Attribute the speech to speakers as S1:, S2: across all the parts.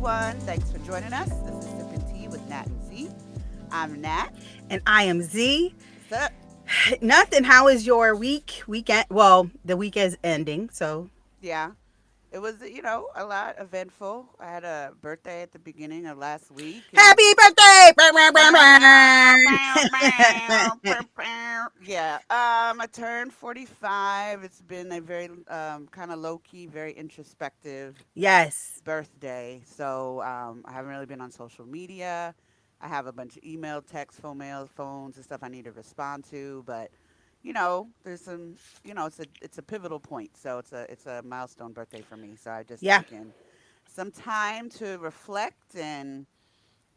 S1: everyone. Thanks for joining us. This is Sipping Tea with Nat and Z. I'm Nat.
S2: And I am Z.
S1: What's up?
S2: Nothing. How is your weekend? Well, the week is ending, so
S1: Yeah, it was, a lot eventful. I had a birthday at the beginning of last week, and
S2: happy birthday! Brr, brr, brr, brr.
S1: yeah, I turned 45. It's been a very kind of low key, very introspective
S2: Yes.
S1: birthday. So I haven't really been on social media. I have a bunch of email, text, phone mail, phones and stuff I need to respond to, but there's some, it's a pivotal point. So it's a milestone birthday for me. So I've just
S2: Yeah.
S1: taken some time to reflect and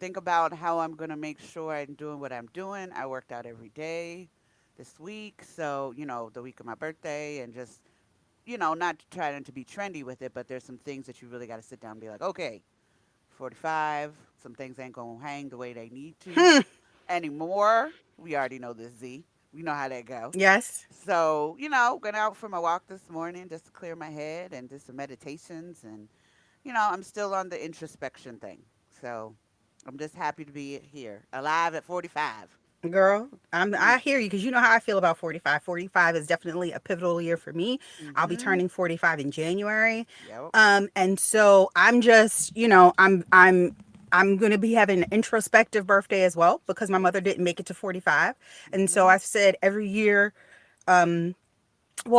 S1: think about how I'm going to make sure I'm doing what I'm doing. I worked out every day this week. So, the week of my birthday and just, not trying to be trendy with it, but there's some things that you really got to sit down and be like, okay, 45, some things ain't going to hang the way they need to
S2: Hmm.
S1: anymore. We already know this, Z. We know how that go.
S2: Yes.
S1: So, went out for my walk this morning just to clear my head and did some meditations. And, I'm still on the introspection thing. So I'm just happy to be here, alive at 45.
S2: Girl,
S1: Mm,
S2: I hear you because you know how I feel about 45. 45 is definitely a pivotal year for me. I'll be
S1: mm-hmm.
S2: turning 45 in January.
S1: Yep.
S2: And so I'm just, I'm going to be having an introspective birthday as well because my mother didn't make it to 45. And so
S1: Mm-hmm.
S2: I've said every year, um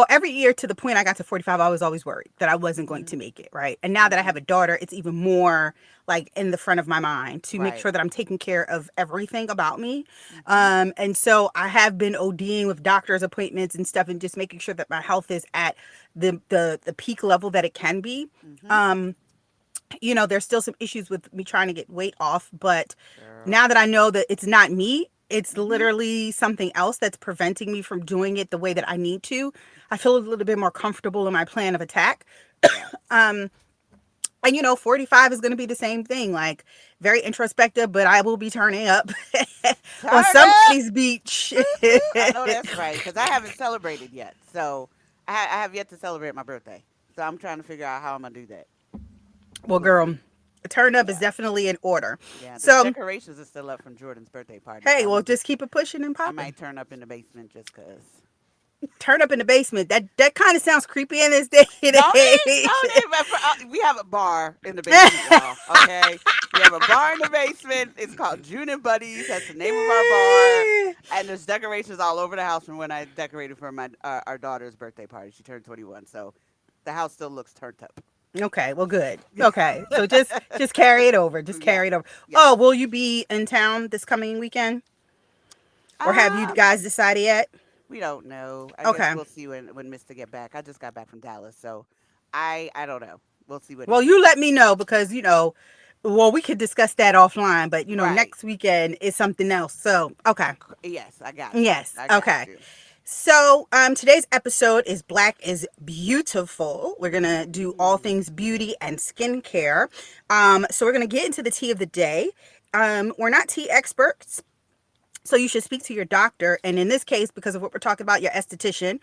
S2: every year to the point I got to 45, I was always worried that I wasn't going
S1: Mm-hmm.
S2: to make it, right? And now that I
S1: Mm-hmm.
S2: have a daughter, it's even more like in the front of my mind to make
S1: Right.
S2: sure that I'm taking care of everything about me.
S1: Mm-hmm.
S2: And so I have been ODing with doctor's appointments and stuff and just making sure that my health is at the peak level that it can be.
S1: Mm-hmm.
S2: Um, there's still some issues with me trying to get weight off, but
S1: Girl.
S2: now that I know that it's not me, it's
S1: Mm-hmm.
S2: literally something else that's preventing me from doing it the way that I need to. I feel a little bit more comfortable in my plan of attack.
S1: Yes.
S2: Um, and 45 is going to be the same thing, like very introspective, but I will be turning up
S1: Turn
S2: on
S1: up.
S2: somebody's beach.
S1: I know that's right because I haven't celebrated yet. So I have yet to celebrate my birthday. So I'm trying to figure out how I'm going to do that.
S2: Well,
S1: We'll
S2: girl,
S1: see.
S2: a turn up is
S1: Yeah.
S2: definitely in order.
S1: Yeah. The
S2: So,
S1: decorations are still up from Jordan's birthday party. So
S2: hey, well, just keep it pushing and
S1: I
S2: popping.
S1: might turn up in the basement just because.
S2: Turn up in the basement. That kind of sounds creepy in this day and
S1: Don't it?
S2: age.
S1: Don't it? We have a bar in the basement, y'all. Okay, we have a bar in the basement. It's called June and Buddies. That's the name of our bar. And there's decorations all over the house from when I decorated for my our daughter's birthday party. She turned 21, so the house still looks turned up.
S2: Okay, well, good. Okay, so just carry it over. Just
S1: Yes,
S2: carry it over. Oh,
S1: yes.
S2: will you be in town this coming weekend, or have you
S1: Um,
S2: guys decided yet?
S1: we don't know. I guess
S2: Okay.
S1: we'll see when Mister get back. I just got back from Dallas, so I don't know. We'll see what he
S2: Well, you
S1: says.
S2: let me know because well, we could discuss that offline. But
S1: Right.
S2: next weekend is something else. So okay.
S1: Yes, I got you.
S2: Yes.
S1: I got
S2: Okay.
S1: you.
S2: So, today's episode is Black is Beautiful. We're gonna do all
S1: Mm.
S2: things beauty and skincare. So we're gonna get into the tea of the day. We're not tea experts, so you should speak to your doctor. And in this case, because of what we're talking about, your esthetician,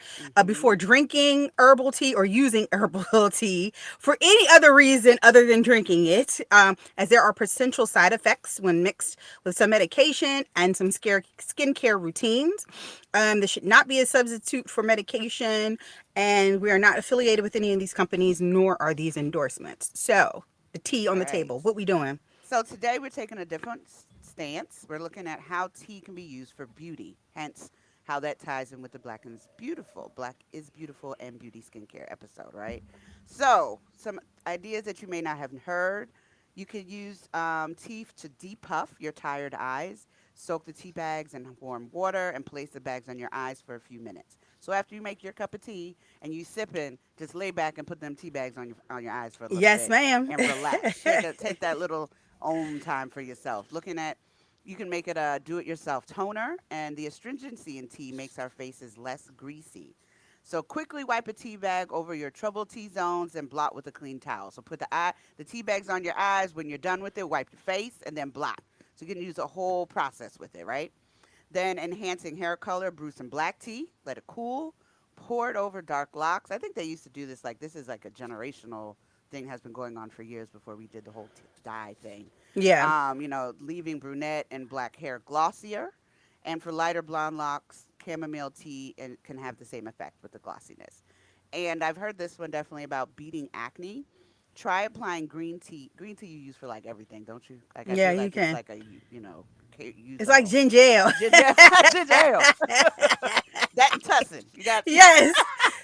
S2: before
S1: Mhm.
S2: drinking herbal tea or using herbal tea for any other reason other than drinking it, as there are potential side effects when mixed with some medication and some skincare routines. This should not be a substitute for medication, and we are not affiliated with any of these companies, nor are these endorsements. So, the tea on the
S1: Right.
S2: table. What we doing?
S1: So today we're taking a different stance. We're looking at how tea can be used for beauty, hence how that ties in with the Black is Beautiful, Black is Beautiful and Beauty Skincare episode, right? So some ideas that you may not have heard. You could use tea to depuff your tired eyes. Soak the tea bags in warm water and place the bags on your eyes for a few minutes. So after you make your cup of tea and you sipping, just lay back and put them tea bags on your eyes for a little
S2: Yes,
S1: bit
S2: ma'am.
S1: and relax. Take that little own time for yourself. Looking at you can make it a do-it-yourself toner, and the astringency in tea makes our faces less greasy. So quickly wipe a tea bag over your troubled T zones and blot with a clean towel. So put the tea bags on your eyes. When you're done with it, wipe your face and then blot. So you can use a whole process with it, right? Then enhancing hair color, brew some black tea, let it cool, pour it over dark locks. I think they used to do this like this is like a generational thing has been going on for years before we did the whole dye thing.
S2: Yeah,
S1: Leaving brunette and black hair glossier, and for lighter blonde locks, chamomile tea and can have the same effect with the glossiness. And I've heard this one definitely about beating acne. Try applying green tea. Green tea you use for like everything, don't you? Like I
S2: yeah,
S1: feel
S2: you
S1: like it's
S2: can.
S1: like a use
S2: It's like
S1: all.
S2: ginger ale.
S1: Ginger, ginger ale. That and tussin. You got
S2: Yes,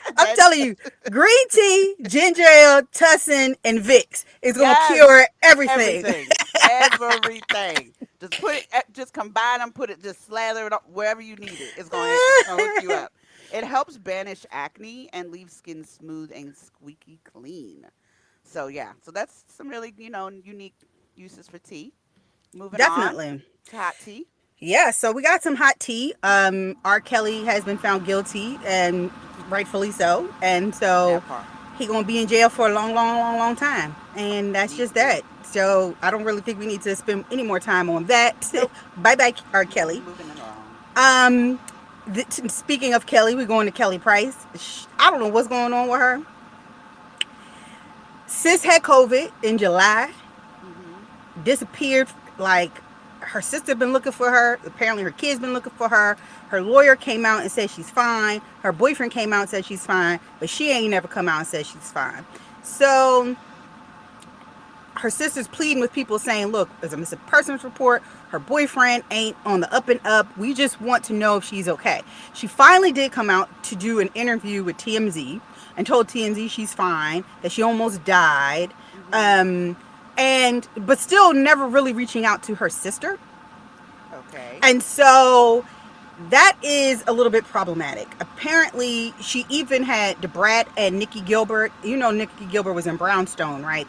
S2: I'm
S1: that.
S2: telling you, green tea, ginger ale, tussin, and Vicks is gonna
S1: Yes,
S2: cure everything.
S1: everything, everything. Just put it, just combine them. Put it, just slather it up wherever you need it. It's gonna hook you up. It helps banish acne and leave skin smooth and squeaky clean. So yeah, so that's some really unique uses for tea. Moving on
S2: Definitely.
S1: to hot tea.
S2: Yeah, so we got some hot tea. R. Kelly has been found guilty, and rightfully so. And so
S1: That part.
S2: he gonna be in jail for a long, long, long, long time. And that's
S1: Me
S2: just
S1: too.
S2: that. So I don't really think we need to spend any more time on that.
S1: Nope.
S2: Bye bye, R. Kelly.
S1: Moving along.
S2: Um, Speaking of Kelly, we're going to Kelly Price. I don't know what's going on with her. Sis had COVID in July,
S1: Mhm.
S2: disappeared. Like, her sister been looking for her. Apparently her kids been looking for her. Her lawyer came out and said she's fine. Her boyfriend came out and said she's fine, but she ain't never come out and said she's fine. So her sister's pleading with people saying, look, there's a missing persons report. Her boyfriend ain't on the up and up. We just want to know if she's okay. She finally did come out to do an interview with TMZ and told TMZ she's fine, that she almost died.
S1: Mhm.
S2: Um, but still never really reaching out to her sister.
S1: Okay.
S2: And so that is a little bit problematic. Apparently, she even had DeBrat and Nikki Gilbert. You know, Nikki Gilbert was in Brownstone, right?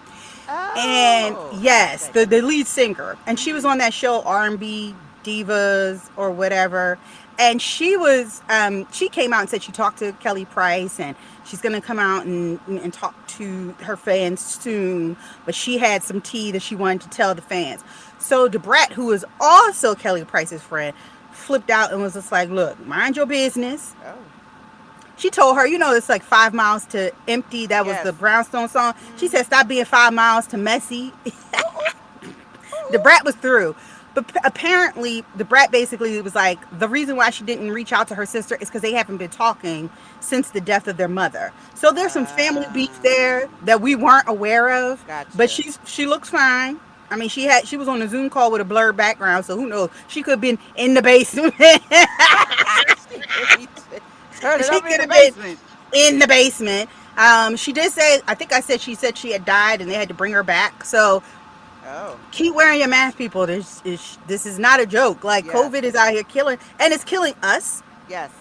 S2: And
S1: Oh, I know
S2: yes,
S1: that
S2: the
S1: girl.
S2: lead singer, and she was
S1: Mhm.
S2: on that show R&B Divas or whatever. And she came out and said she talked to Kelly Price, and she's gonna come out and talk to her fans soon. But she had some tea that she wanted to tell the fans. So DeBrat, who is also Kelly Price's friend, flipped out and was just like, "Look, mind your business."
S1: Oh,
S2: She told her, it's like 5 miles to empty. That was the
S1: yes.
S2: Brownstone song. She
S1: Mhm.
S2: said, "Stop being 5 miles to messy."
S1: Oh,
S2: The
S1: oh,
S2: brat was through. But apparently, the brat basically was like, the reason why she didn't reach out to her sister is because they haven't been talking since the death of their mother. So
S1: oh.
S2: there's some family beef there that we weren't aware of. But
S1: Gotcha.
S2: she looks fine. I mean, she was on a Zoom call with a blurred background, so who knows? She could have been in the basement.
S1: She could be turn it
S2: She
S1: up in
S2: could
S1: the
S2: have been
S1: basement.
S2: in the basement. She did say, I think I said she said she had died and they had to bring her back. So
S1: Oh,
S2: keep wearing your mask, people. This is not a joke. Like,
S1: yes,
S2: COVID is out here killing, and it's killing us.
S1: yes.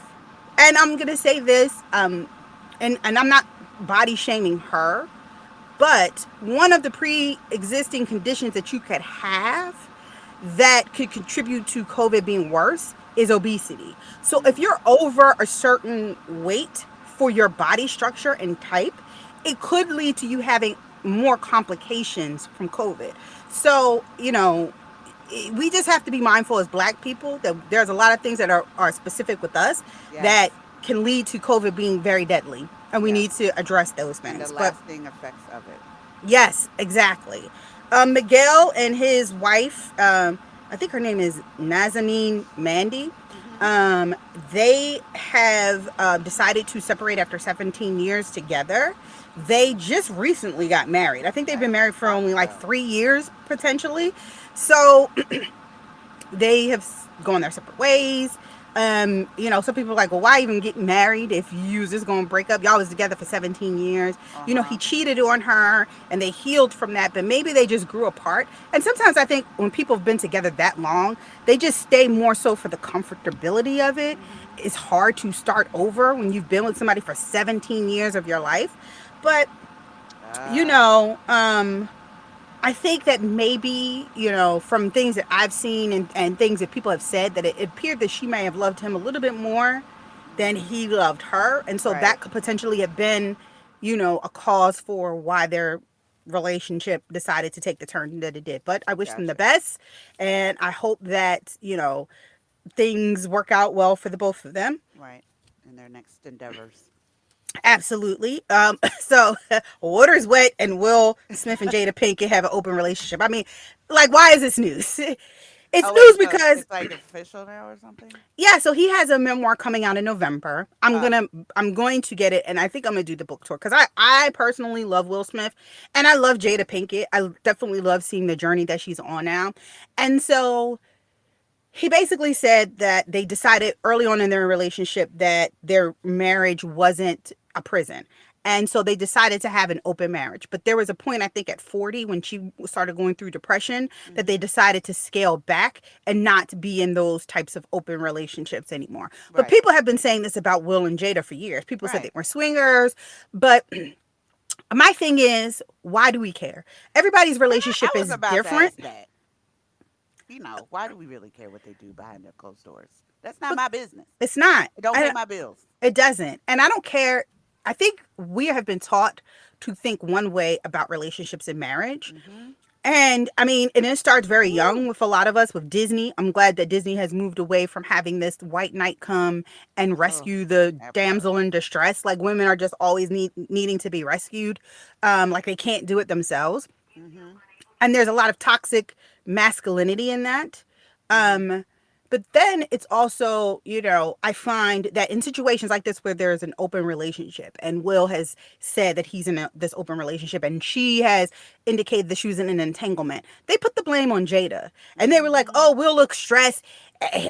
S2: And I'm gonna say this, and I'm not body shaming her, but one of the pre-existing conditions that you could have that could contribute to COVID being worse is obesity. So if
S1: Mm,
S2: you're over a certain weight for your body structure and type, it could lead to you having more complications from COVID. So, we just have to be mindful as black people that there's a lot of things that are specific with us that
S1: yes,
S2: can lead to COVID being very deadly. And we need
S1: yes.
S2: to address those
S1: And the
S2: things. But
S1: lasting effects of it.
S2: yes, exactly. Miguel and his wife, I think her name is Nazanin Mandy.
S1: Mhm.
S2: Um, they have decided to separate after 17 years together. They just recently got married. I think they've
S1: I
S2: been married for
S1: thought
S2: only like
S1: so.
S2: 3 years potentially. So they have gone their separate ways. Some people are like, well, why even get married if you just gonna break up? Y'all was together for 17 years.
S1: Uh
S2: He
S1: huh.
S2: cheated on her and they healed from that, but maybe they just grew apart. And sometimes I think when people have been together that long, they just stay more so for the comfortability of it.
S1: Mhm.
S2: It's hard to start over when you've been with somebody for 17 years of your life. But, you
S1: Ah.
S2: know, um, I think that maybe, from things that I've seen and things that people have said, that it appeared that she may have loved him a little bit more than
S1: Mhm.
S2: he loved her. And so
S1: Right.
S2: that could potentially have been, a cause for why their relationship decided to take the turn that it did. But I wish them the
S1: Gotcha.
S2: best. And I hope that, things work out well for the both of them.
S1: Right. In their next endeavors.
S2: Absolutely. So water's wet, and Will Smith and Jada Pinkett have an open relationship. I mean, like, why is this news? It's
S1: Oh wait,
S2: news
S1: so
S2: because
S1: it's like official now or something?
S2: yeah. So he has a memoir coming out in November.
S1: Oh,
S2: I'm going to get it, and I think I'm gonna do the book tour because I personally love Will Smith, and I love Jada Pinkett. I definitely love seeing the journey that she's on now, and so he basically said that they decided early on in their relationship that their marriage wasn't a prison. And so they decided to have an open marriage. But there was a point, I think, at 40 when she started going through depression that they
S1: mm-hmm.
S2: decided to scale back and not be in those types of open relationships anymore. But
S1: Right,
S2: people have been saying this about Will and Jada for years. People said they
S1: right.
S2: were swingers. But my thing is, why do we care? Everybody's
S1: And
S2: relationship
S1: I was
S2: is
S1: about to
S2: different.
S1: ask that. Why do we really care what they do behind their closed doors? That's not
S2: But
S1: my business.
S2: it's not.
S1: It don't pay my bills.
S2: It doesn't. And I don't care. I think we have been taught to think one way about relationships and marriage.
S1: Mm-hmm.
S2: And I mean, and it starts very
S1: Woo.
S2: young with a lot of us with Disney. I'm glad that Disney has moved away from having this white knight come and
S1: Oh,
S2: rescue the
S1: that part.
S2: damsel in distress. Like women are just always needing to be rescued. Like they can't do it themselves.
S1: Mm-hmm.
S2: And there's a lot of toxic masculinity in that.
S1: Mm-hmm.
S2: Um, but then it's also, I find that in situations like this where there's an open relationship, and Will has said that he's in this open relationship, and she has indicated that she was in an entanglement, they put the blame on Jada. And they were like,
S1: Mm-hmm.
S2: oh, Will looks stressed.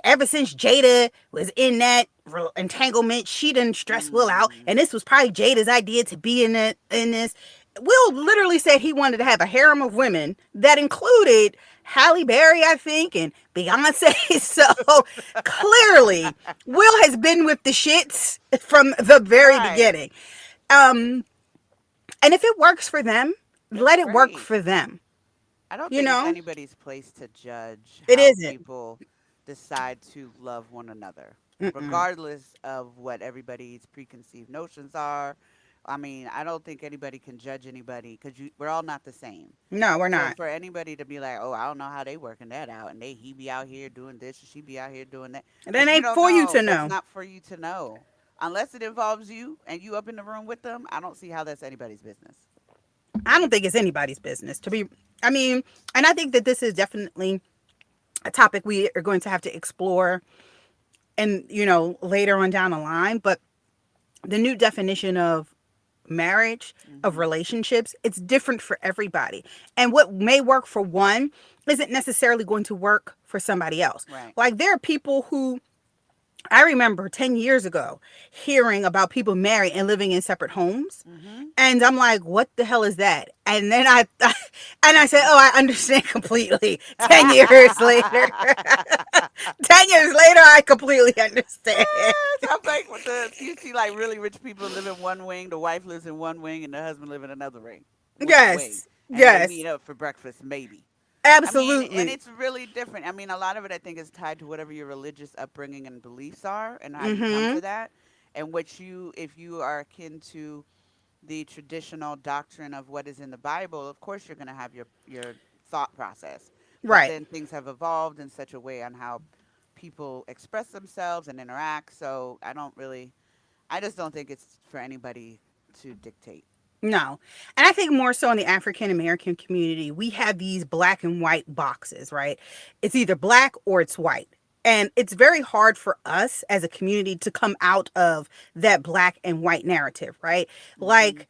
S2: Ever since Jada was in that entanglement, she didn't stress Will out.
S1: Mm-hmm.
S2: And this was probably Jada's idea to be in this. Will literally said he wanted to have a harem of women that included Halle Berry, I think, and Beyonce. So clearly, Will has been with the shits from the very
S1: Right.
S2: beginning. Um, and if it works for them,
S1: It's
S2: let it work
S1: great.
S2: for them.
S1: I don't
S2: You
S1: think it's
S2: know,
S1: anybody's place to judge
S2: it
S1: how
S2: isn't.
S1: people decide to love one another,
S2: Mm-mm.
S1: regardless of what everybody's preconceived notions are. I mean, I don't think anybody can judge anybody because we're all not the same.
S2: No, we're
S1: So
S2: not.
S1: for anybody to be like, "Oh, I don't know how they working that out," and he be out here doing this, and she be out here doing that,
S2: And it
S1: because you
S2: ain't
S1: don't
S2: for you
S1: know.
S2: to
S1: That's
S2: know.
S1: not for you to know, unless it involves you and you up in the room with them. I don't see how that's anybody's business.
S2: I don't think it's anybody's business to be. I mean, and I think that this is definitely a topic we are going to have to explore and later on down the line. But the new definition of marriage, of
S1: Hmm.
S2: relationships, it's different for everybody, and what may work for one isn't necessarily going to work for somebody else.
S1: Right.
S2: Like there are people who, I remember 10 years ago hearing about people married and living in separate homes.
S1: Hmm.
S2: And I'm like, what the hell is that? And then and I said, oh, I understand completely. 10 years later. 10 years later, I completely understand.
S1: I'm like with the you see like really rich people live in one wing, the wife lives in one wing, and the husband live in another wing,
S2: Yes.
S1: and they meet
S2: Yes.
S1: up for breakfast maybe. I mean, and
S2: Absolutely.
S1: it's really different. I mean, a lot of it I think is tied to whatever your religious upbringing and beliefs are, and how you come
S2: Mm-hmm.
S1: to that, and what if you are akin to the traditional doctrine of what is in the Bible, of course you're going to have your thought process. But
S2: Right.
S1: then things have evolved in such a way on how people express themselves and interact. So I just don't think it's for anybody to dictate.
S2: No. And I think more so in the African American community, we have these black and white boxes, right? It's either black or it's white. And it's very hard for us as a community to come out of that black and white narrative, right?
S1: Hmm.
S2: Like,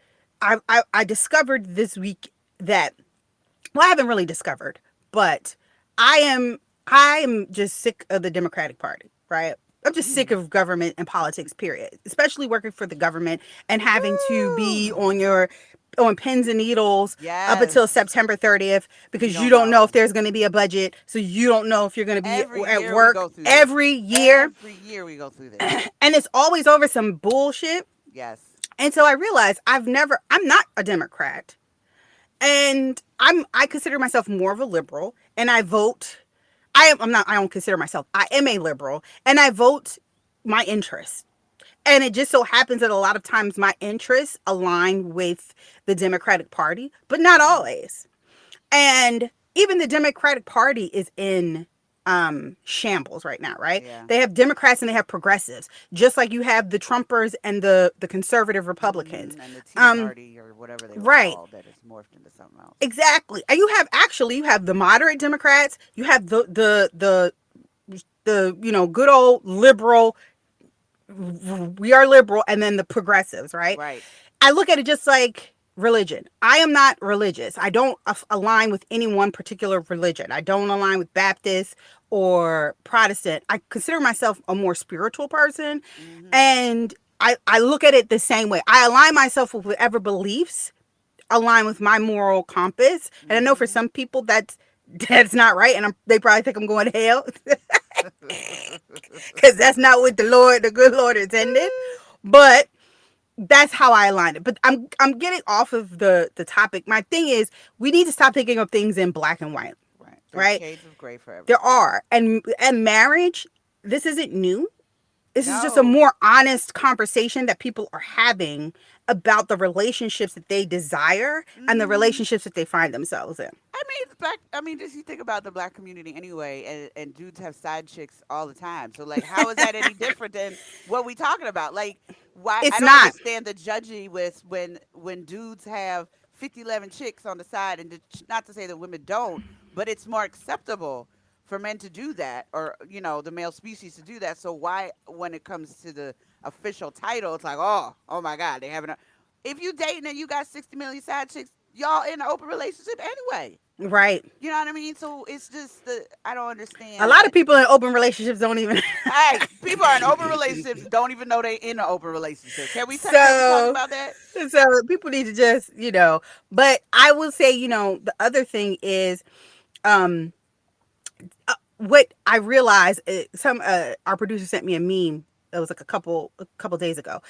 S2: I discovered this week that, well, I haven't really discovered, but I am I am just sick of the Democratic Party, right? I'm just sick
S1: Hmm.
S2: of government and politics, period. Especially working for the government and having to
S1: Woo!
S2: be on pins and needles up until
S1: Yes.
S2: September 30th
S1: You
S2: because you
S1: don't
S2: don't know if
S1: know.
S2: there's going to be a budget, so you don't know if you're going to be
S1: Every
S2: at
S1: year we
S2: work
S1: go through this.
S2: every year,
S1: Every year we go through this.
S2: and it's always over some bullshit.
S1: Yes.
S2: And so I realized I'm not a Democrat, and I consider myself more of a liberal, and I vote. I'm not. I don't consider myself. I am a liberal, and I vote my interests. And it just so happens that a lot of times my interests align with the Democratic Party, but not
S1: Hmm.
S2: always. And even the Democratic Party is in. shambles right now, right?
S1: Yeah.
S2: They have Democrats and they have progressives, just like you have the Trumpers and the conservative Republicans.
S1: And the Tea
S2: Um,
S1: Party or whatever they were
S2: right.
S1: called that has morphed into something else.
S2: Exactly. And you have the moderate Democrats, you have the good old liberal, we are liberal, and then the progressives, right?
S1: Right.
S2: I look at it just like religion. I am not religious. I don't align with any one particular religion. I don't align with Baptist or Protestant. I consider myself a more spiritual person.
S1: Mm-hmm.
S2: And I look at it the same way. I align myself with whatever beliefs align with my moral compass. And I know for
S1: Mm-hmm.
S2: some people that's not right. And they probably think I'm going to hell because that's not what the good Lord intended. But that's how I align it. But I'm getting off of the topic. My thing is we need to stop thinking of things in black and white,
S1: Right. There's
S2: right?
S1: shades of gray for
S2: There
S1: everything.
S2: are. And marriage, this isn't new. This is just a
S1: No.
S2: more honest conversation that people are having about the relationships that they desire and the
S1: Mm-hmm.
S2: relationships that they find themselves in.
S1: I mean, black. I mean, just you think about the black community anyway, and dudes have side chicks all the time. So, like, how is that any different than what we talking about? Like, why? I
S2: It's
S1: don't
S2: not.
S1: understand the judgy with when dudes have 50, 11 chicks on the side, and not to say that women don't, but it's more acceptable for men to do that, or the male species to do that. So why, when it comes to the official title, it's like, oh my God, they have an. If you dating and you got 60 million side chicks, y'all in an open relationship anyway.
S2: Right.
S1: You know what I mean? So it's just I don't
S2: A
S1: understand.
S2: lot of people in open relationships don't even.
S1: Hey, people are in open relationships don't even know they in an open relationship. Can we talk
S2: so
S1: about that?
S2: so people need to just, but I will say, the other thing is, um what I realized, some our producer sent me a meme. It was like a couple days ago.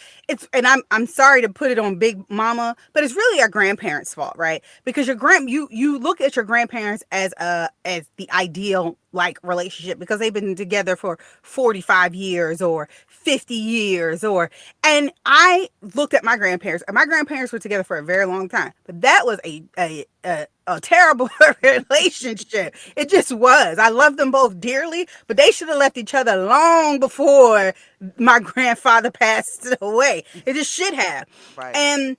S2: I'm sorry to put it on Big Mama, but it's really our grandparents' fault, right? Because you look at your grandparents as the ideal like relationship because they've been together for 45 years or 50 years, and I looked at my grandparents, and my grandparents were together for a very long time, but that was a terrible relationship. It just was. I love them both dearly, but they should have left each other long before my grandfather passed away. It just should have.
S1: Right.
S2: And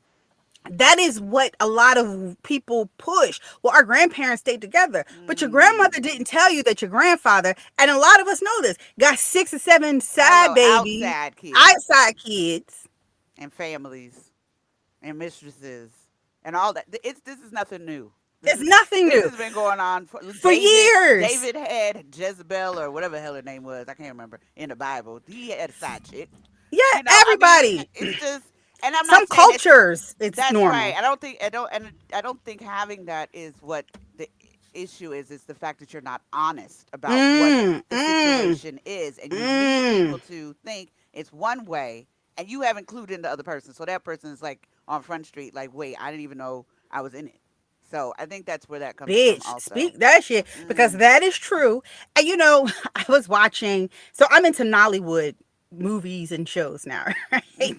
S2: that is what a lot of people push. Well, our grandparents stayed together, but your grandmother
S1: Mm.
S2: didn't tell you that your grandfather, and a lot of us know this, got 6 or 7 side
S1: Hello,
S2: babies,
S1: outside kids
S2: outside kids.
S1: and families and mistresses and all that. This is nothing new. This
S2: It's
S1: is
S2: nothing
S1: this
S2: new
S1: has been going on for
S2: for years.
S1: David had Jezebel or whatever the hell her name was. I can't remember in the Bible. He had a side chick.
S2: Yeah,
S1: I mean,
S2: everybody.
S1: it's just, and I'm not
S2: Some
S1: saying it's.
S2: cultures, it's
S1: That's right.
S2: normal.
S1: I don't think having that is what the issue is. It's the fact that you're not honest about what
S2: Mm,
S1: the
S2: mm,
S1: situation is, and you lead
S2: mm.
S1: people to think it's one way, and you haven't clued in the other person. So that person is like on Front Street, like, wait, I didn't even know I was in it. So I think that's where that comes from,
S2: Bitch,
S1: also.
S2: speak that shit because
S1: Mm.
S2: that is true. And I was watching, so I'm into Nollywood movies and shows now, right?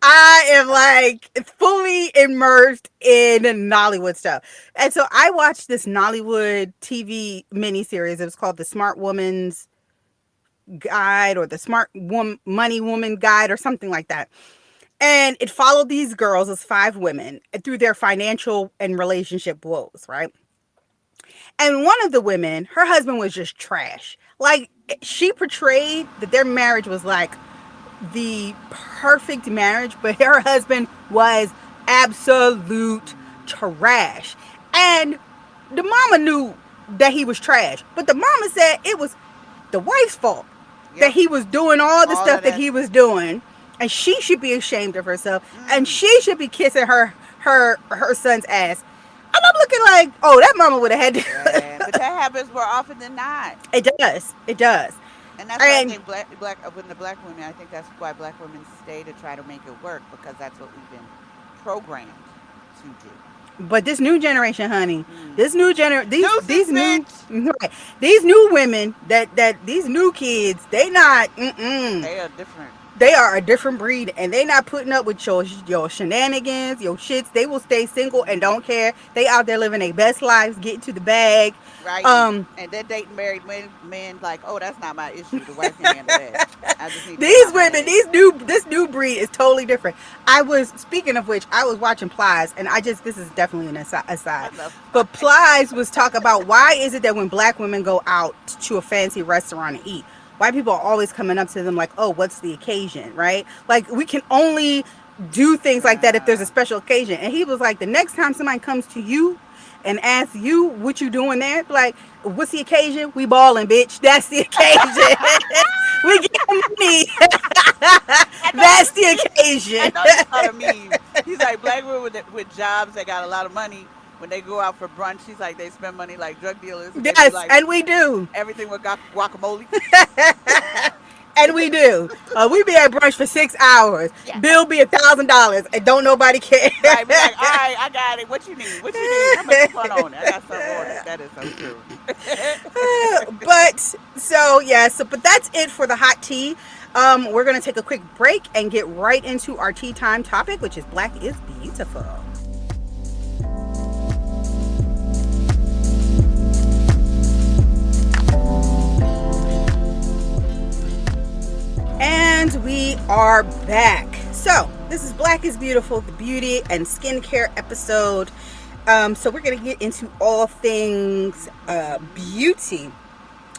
S2: I am like fully immersed in Nollywood stuff. And so I watched this Nollywood TV miniseries. It was called The Smart Woman's Guide or The Money Woman Guide or something like that. And it followed these girls as 5 women through their financial and relationship woes, right? And one of the women, her husband was just trash. Like, she portrayed that their marriage was like the perfect marriage, but her husband was absolute trash. And the mama knew that he was trash, but the mama said it was the wife's fault that
S1: Yep.
S2: he was doing all the
S1: All of
S2: stuff that
S1: that.
S2: he was doing, and she should be ashamed of herself, and
S1: Mm.
S2: she should be kissing her son's ass. And I'm looking like, oh, that mama would have had
S1: Yeah,
S2: to.
S1: but that happens more often than not.
S2: It does,
S1: And that's why I
S2: and
S1: think when the black women, I think that's why black women stay to try to make it work because that's what we've been programmed to do.
S2: but this new generation, honey,
S1: Mm.
S2: this new gener these
S1: Deuces,
S2: new
S1: bitch.
S2: these new women, that these new kids, they not. Mm-mm.
S1: They are different.
S2: They are a different breed, and they not putting up with your shenanigans, your shits. They will stay single and
S1: Hmm.
S2: don't care. They out there living their best lives, getting to the bag.
S1: Right.
S2: Um,
S1: And then dating married men like, oh, that's not my issue. The wife can handle that. I just need to pay my
S2: these women,
S1: bag.
S2: this new breed is totally different. I was speaking of which, I was watching Plies, and I just this is definitely an
S1: I
S2: aside,
S1: love
S2: but
S1: flies.
S2: Plies was talking about why is it that when black women go out to a fancy restaurant and eat, white people are always coming up to them like, oh, what's the occasion, right? Like we can only do things like that if there's a
S1: Uh,
S2: special occasion. And he was like, the next time somebody comes to you and asks you what you doing there, like, what's the occasion? We balling, bitch. That's the occasion. We get money.
S1: I know
S2: That's
S1: you.
S2: the
S1: I
S2: occasion.
S1: know you saw the meme. He's like black women with jobs that got a lot of money. When they go out for brunch, he's like they spend money like drug dealers, and they be
S2: Yes,
S1: like
S2: and we do.
S1: everything with guacamole.
S2: And we do. We be at brunch for 6 hours.
S1: Yeah.
S2: Bill be $1,000, and don't nobody care.
S1: Right, be like, all right, I got it. What you need? What you need? How much you put on it? I got something ordered. That is so true.
S2: But so yeah, so but that's it for the hot tea. We're gonna take a quick break and get right into our tea time topic, which is Black is Beautiful. And we are back. So, this is Black is Beautiful, the beauty and skincare episode. So, we're going to get into all things beauty.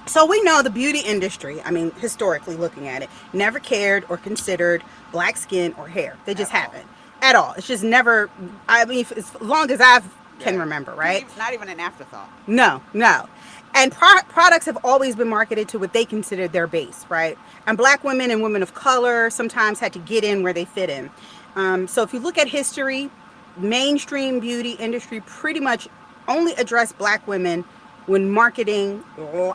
S2: So, we know the beauty industry, I mean, historically looking at it, never cared or considered black skin or hair. They
S1: At
S2: just
S1: all.
S2: haven't at all. It's just never, I mean, as long as I can
S1: Right.
S2: remember,
S1: Didn't
S2: right?
S1: even, not even an afterthought.
S2: No, no. And products have always been marketed to what they considered their base, right? And black women and women of color sometimes had to get in where they fit in. So if you look at history, mainstream beauty industry pretty much only addressed black women when marketing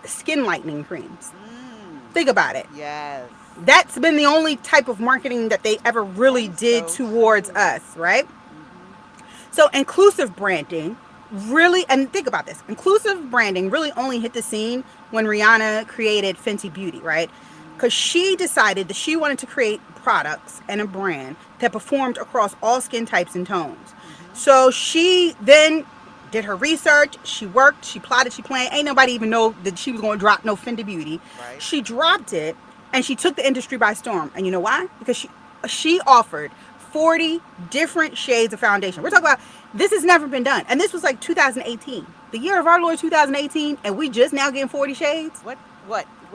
S2: skin lightening creams.
S1: Mm.
S2: Think about it.
S1: Yes.
S2: That's been the only type of marketing that they ever
S1: That
S2: really
S1: is
S2: did
S1: so
S2: towards
S1: true.
S2: us, right?
S1: Hmm.
S2: So inclusive branding really, and think about this, inclusive branding really only hit the scene when Rihanna created Fenty Beauty, right?
S1: Hmm.
S2: Because she decided that she wanted to create products and a brand that performed across all skin types and tones.
S1: Hmm.
S2: So she then did her research, she worked, she plotted, she planned. Ain't nobody even know that she was going to drop no Fenty Beauty.
S1: Right.
S2: She dropped it and she took the industry by storm. And you know why? Because she offered 40 different shades of foundation. We're talking
S1: Mm.
S2: about this has never been done. And this was like 2018. The year of our Lord 2018 and we just now getting 40 shades?
S1: What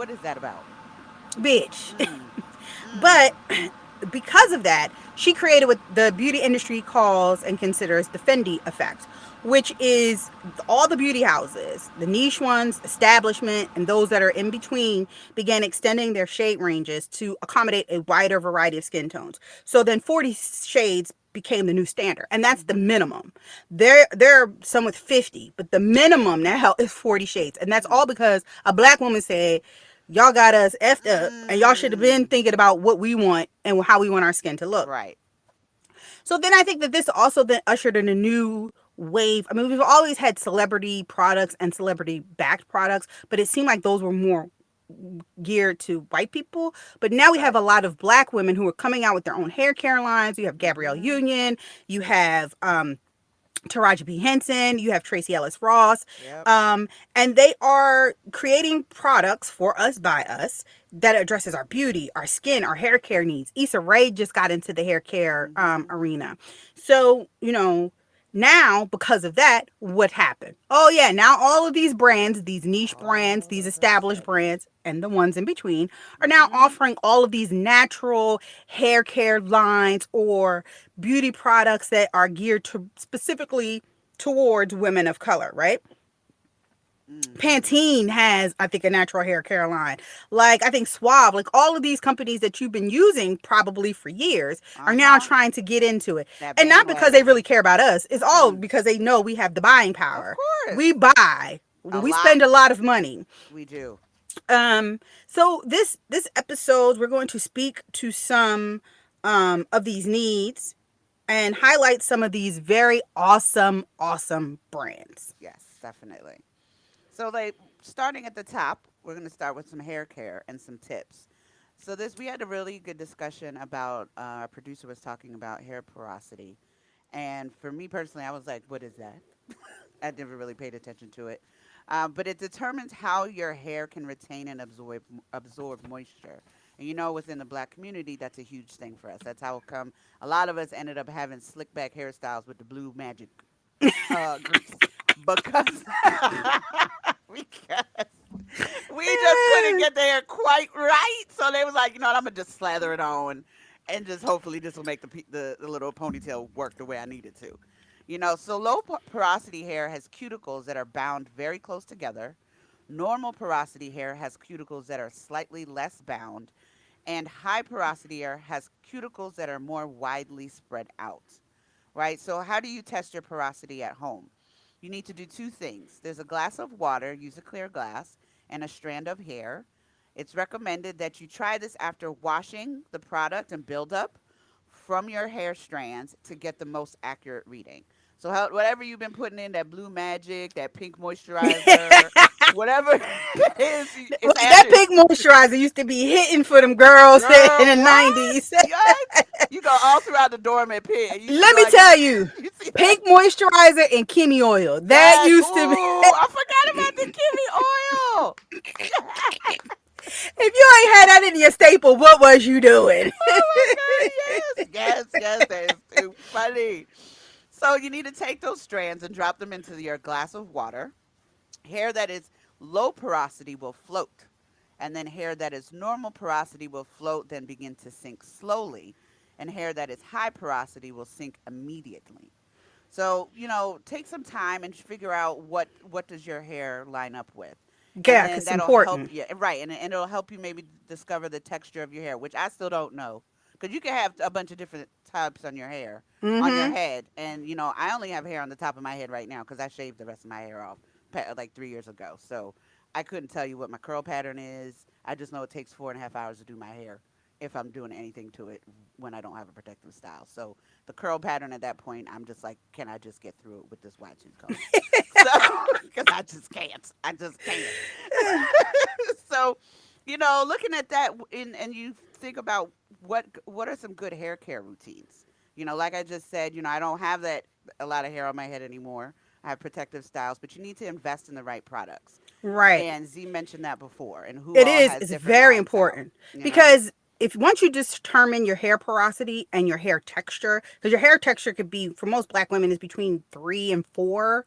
S1: is that about?
S2: Bitch.
S1: Mm. Mm.
S2: But because of that, she created what the beauty industry calls and considers the Fendi effect, which is all the beauty houses, the niche ones, establishment, and those that are in between began extending their shade ranges to accommodate a wider variety of skin tones. So then 40 shades became the new standard, and that's the
S1: Hmm.
S2: minimum. There are some with 50, but the minimum now is 40 shades, and that's
S1: Mm.
S2: all because a black woman said, y'all got us effed up and y'all should have been
S1: Mm.
S2: thinking about what we want and how we want our skin to look.
S1: Right.
S2: So then I think that this also then ushered in a new wave. I mean, we've always had celebrity products and celebrity backed products, but it seemed like those were more geared to white people. But now we have
S1: Right.
S2: a lot of black women who are coming out with their own hair care lines. You have Gabrielle
S1: Hmm.
S2: Union, you have Taraji P. Henson, you have Tracy Ellis Ross,
S1: Yep.
S2: um, and they are creating products for us by us that addresses our beauty, our skin, our hair care needs. Issa Rae just got into the hair care
S1: Hmm.
S2: arena, so now because of that, what happened? Oh yeah, now all of these brands, these niche brands,
S1: All
S2: these
S1: of a
S2: established
S1: sudden.
S2: brands, and the ones in between are now
S1: Hmm.
S2: offering all of these natural hair care lines or beauty products that are geared to specifically towards women of color, right?
S1: Hmm.
S2: Pantene has, I think, a natural hair care line. Like, I think Suave, like all of these companies that you've been using probably for years are now
S1: Uh-huh.
S2: trying to get into it.
S1: That
S2: And not because they
S1: bandwagon.
S2: really care about us, it's all
S1: Mm-mm.
S2: because they know we have the buying
S1: Of
S2: power. We
S1: course.
S2: buy,
S1: A
S2: we
S1: lot.
S2: spend a lot of money.
S1: We do.
S2: So this episode, we're going to speak to some of these needs and highlight some of these very awesome brands.
S1: Yes, definitely. So, like, starting at the top, we're going to start with some hair care and some tips. So this we had a really good discussion about our producer was talking about hair porosity. And for me personally, I was like, what is that? I never really paid attention to it. But it determines how your hair can retain and absorb moisture. And within the black community, that's a huge thing for us. That's how come a lot of us ended up having slick back hairstyles with the blue magic grease because because we just couldn't get the hair quite right. So they was like, you know what, I'm gonna just slather it on, and just hopefully this will make the little ponytail work the way I need it to. So low porosity hair has cuticles that are bound very close together. Normal porosity hair has cuticles that are slightly less bound, and high porosity hair has cuticles that are more widely spread out. Right? So, how do you test your porosity at home? You need to do two things. There's a glass of water, use a clear glass, and a strand of hair. It's recommended that you try this after washing the product and build up from your hair strands to get the most accurate reading. So, whatever you've been putting in, that blue magic, that pink moisturizer, whatever it is,
S2: Well,
S1: it's
S2: that
S1: after.
S2: pink moisturizer used to be hitting for them girls in
S1: Girl,
S2: the
S1: what?
S2: 90s.
S1: What? You go all throughout the dormant pit, and you see
S2: Let me
S1: like
S2: tell you,
S1: you see that.
S2: pink moisturizer and Kimmy oil. That
S1: Yes.
S2: used to be.
S1: Ooh, I forgot about the Kimmy oil.
S2: If you ain't had that in your staple, what was you doing?
S1: Oh my God, yes. Yes, yes, that is too funny. So you need to take those strands and drop them into your glass of water. Hair that is low porosity will float. And then hair that is normal porosity will float, then begin to sink slowly. And hair that is high porosity will sink immediately. So, take some time and figure out what does your hair line up with. And
S2: Yeah,
S1: then
S2: it's
S1: that'll help
S2: important.
S1: you, right? And it'll help you maybe discover the texture of your hair, which I still don't know. Because you can have a bunch of different types on your hair, on your
S2: Mm-hmm.
S1: head. And, I only have hair on the top of my head right now because I shaved the rest of my hair off like 3 years ago. So I couldn't tell you what my curl pattern is. I just know it takes 4.5 hours to do my hair if I'm doing anything to it when I don't have a protective style. So the curl pattern at that point, I'm just like, can I just get through it with this wide tooth comb? So, because I just can't. I just can't. So, looking at that, and you think about what are some good hair care routines. Like I just said, I don't have that a lot of hair on my head anymore. I have protective styles, but you need to invest in the right products.
S2: Right.
S1: And Z mentioned that before, and who
S2: It
S1: all
S2: is.
S1: has
S2: It's
S1: different
S2: very
S1: lines out.
S2: important
S1: You know.
S2: because if once you determine your hair porosity and your hair texture, because your hair texture could be for most black women is between 3 and 4,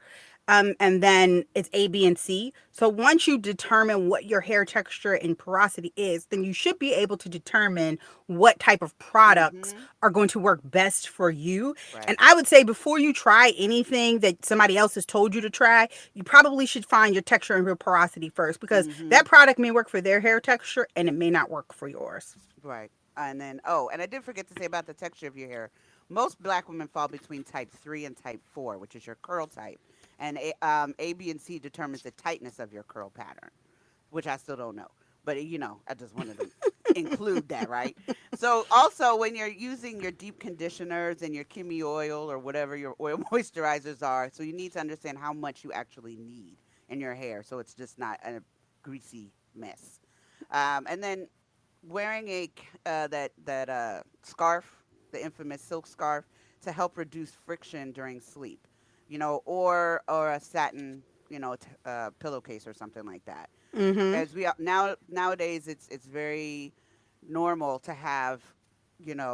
S2: and then it's A, B, and C. So once you determine what your hair texture and porosity is, then you should be able to determine what type of products
S1: Mm-hmm.
S2: are going to work best for you. And
S1: Right.
S2: I would say before you try anything that somebody else has told you to try, you probably should find your texture and your porosity first because
S1: Mm-hmm.
S2: that product may work for their hair texture and it may not work for yours.
S1: Right. And then, oh, and I did forget to say about the texture of your hair. Most black women fall between type 3 and type 4, which is your curl type. And A, B, and C determines the tightness of your curl pattern, which I still don't know. But, I just wanted to include that, right? So, also, when you're using your deep conditioners and your Kimmy oil or whatever your oil moisturizers are, so you need to understand how much you actually need in your hair so it's just not a greasy mess. And then wearing that scarf, the infamous silk scarf, to help reduce friction during sleep, or a satin, pillowcase or something like that.
S2: Mm-hmm.
S1: As nowadays, it's very normal to have,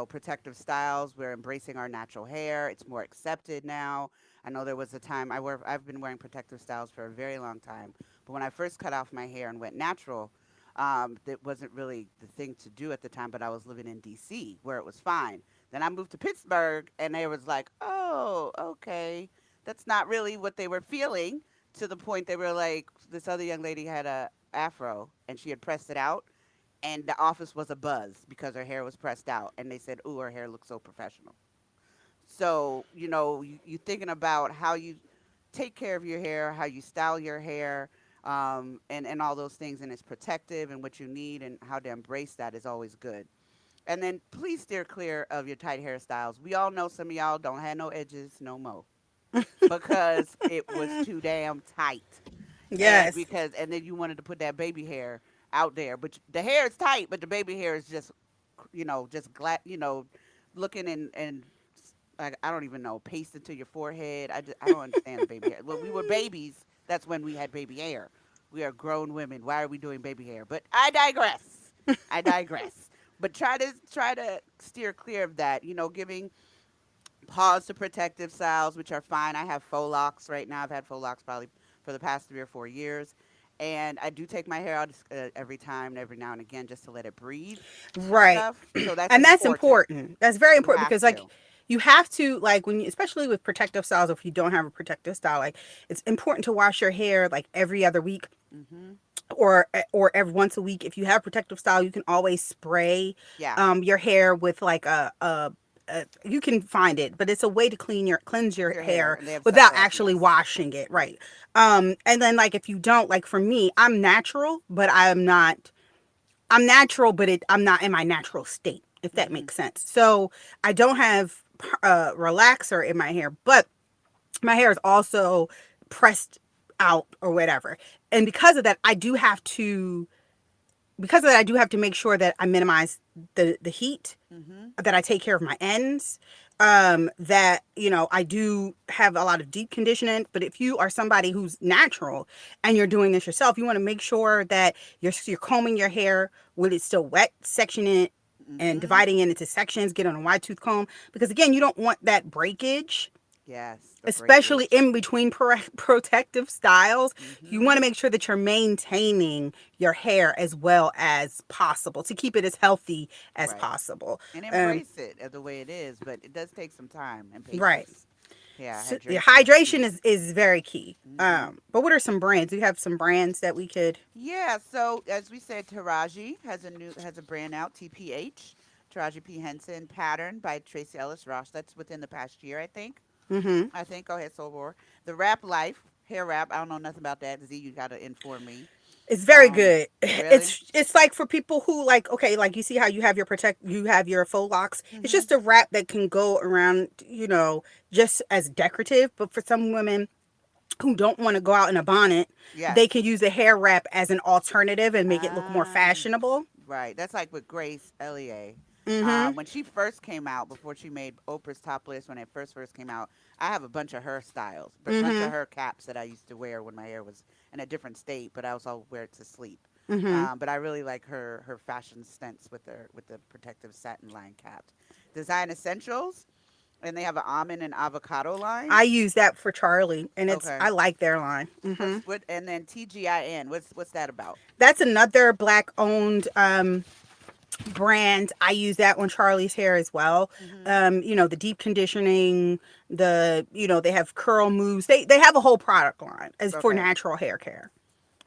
S1: protective styles. We're embracing our natural hair. It's more accepted now. I know there was a time I've been wearing protective styles for a very long time, but when I first cut off my hair and went natural, that wasn't really the thing to do at the time. But I was living in D.C. where it was fine. Then I moved to Pittsburgh, and they was like, "Oh, okay, that's not really what they were feeling." To the point they were like, this other young lady had a afro, and she had pressed it out, and the office was a buzz because her hair was pressed out, and they said, "Ooh, her hair looks so professional." So, you thinking about how you take care of your hair, how you style your hair, and all those things, and it's protective and what you need and how to embrace that is always good. And then please steer clear of your tight hairstyles. We all know some of y'all don't have no edges no more because it was too damn tight. And
S2: Yes.
S1: then you wanted to put that baby hair out there. But the hair is tight, but the baby hair is just, just glad, looking and I don't even know, pasted to your forehead. I don't understand the baby hair. When we were babies, that's when we had baby hair. We are grown women. Why are we doing baby hair? But I digress. I digress. But try to steer clear of that. Giving pause to protective styles, which are fine. I have faux locks right now. I've had faux locks probably for the past 3 or 4 years. And I do take my hair out every time, every now and again, just to let it breathe and
S2: Right.
S1: stuff. So that's
S2: And that's
S1: important.
S2: important. That's very
S1: You
S2: important
S1: have
S2: because like
S1: to.
S2: you have to like when you, especially with protective styles, if you don't have a protective style, like it's important to wash your hair like every other week
S1: Hmm.
S2: or every once a week. If you have protective style, you can always spray
S1: Yeah,
S2: your hair with like you can find it, but it's a way to cleanse your
S1: your hair,
S2: hair
S1: and they have
S2: without
S1: suds.
S2: actually
S1: Yes.
S2: washing it, right? And then like if you don't, like for me, I'm natural, but I'm natural, but I'm not in my natural state, if that
S1: Hmm.
S2: makes sense. So I don't have relaxer in my hair, but my hair is also pressed out or whatever. And because of that, I do have to make sure that I minimize the heat,
S1: Hmm.
S2: that I take care of my ends, that I do have a lot of deep conditioning. But if you are somebody who's natural and you're doing this yourself, you want to make sure that you're combing your hair when it's still wet, sectioning it and
S1: Hmm.
S2: dividing it into sections, get on a wide tooth comb, because again, you don't want that breakage,
S1: Yes, the
S2: especially
S1: breakage.
S2: in between protective styles. You want
S1: Hmm.
S2: to make sure that you're maintaining your hair as well as possible to keep it as healthy as
S1: Right.
S2: possible.
S1: And
S2: Um,
S1: embrace it the way it is, but it does take some time and
S2: right.
S1: patience. Yeah,
S2: So, the
S1: hydration is
S2: hydration
S1: key.
S2: is very key.
S1: Hmm.
S2: But what are some brands? Do you have some brands that we could?
S1: Yeah, so as we said, Taraji has a brand out, TPH, Taraji P Henson pattern by Tracy Ellis Ross. That's within the past year, I think.
S2: Mm-hmm.
S1: I think. Go ahead, Soulboar. The Wrap Life hair wrap. I don't know nothing about that. Z, you gotta inform me.
S2: It's very
S1: Um,
S2: good.
S1: really?
S2: It's like for people who like, okay, like you see how you have your faux locks. It's
S1: Mm-hmm.
S2: just a wrap that can go around, just as decorative. But for some women who don't want to go out in a bonnet, they
S1: Yes.
S2: can use a hair wrap as an alternative and make it look more
S1: Ah,
S2: fashionable.
S1: right. That's like with Grace Ellier.
S2: Mm-hmm.
S1: When she first came out, before she made Oprah's Top List, when it first came out, I have a bunch of her styles, but bunch
S2: Mm-hmm.
S1: of her caps that I used to wear when my hair was in a different state, but I also wear it to sleep.
S2: Mm-hmm.
S1: But I really like her fashion stunts with the protective satin line caps. Design Essentials, and they have an almond and avocado line.
S2: I use that for Charlie, and
S1: Okay.
S2: I like their line. Mm-hmm.
S1: What and then TGIN. What's that about?
S2: That's another black owned brand. I use that on Charlie's hair as well.
S1: Mm-hmm.
S2: The deep conditioning, they have curl moves. They have a whole product line as for
S1: Okay.
S2: natural hair care.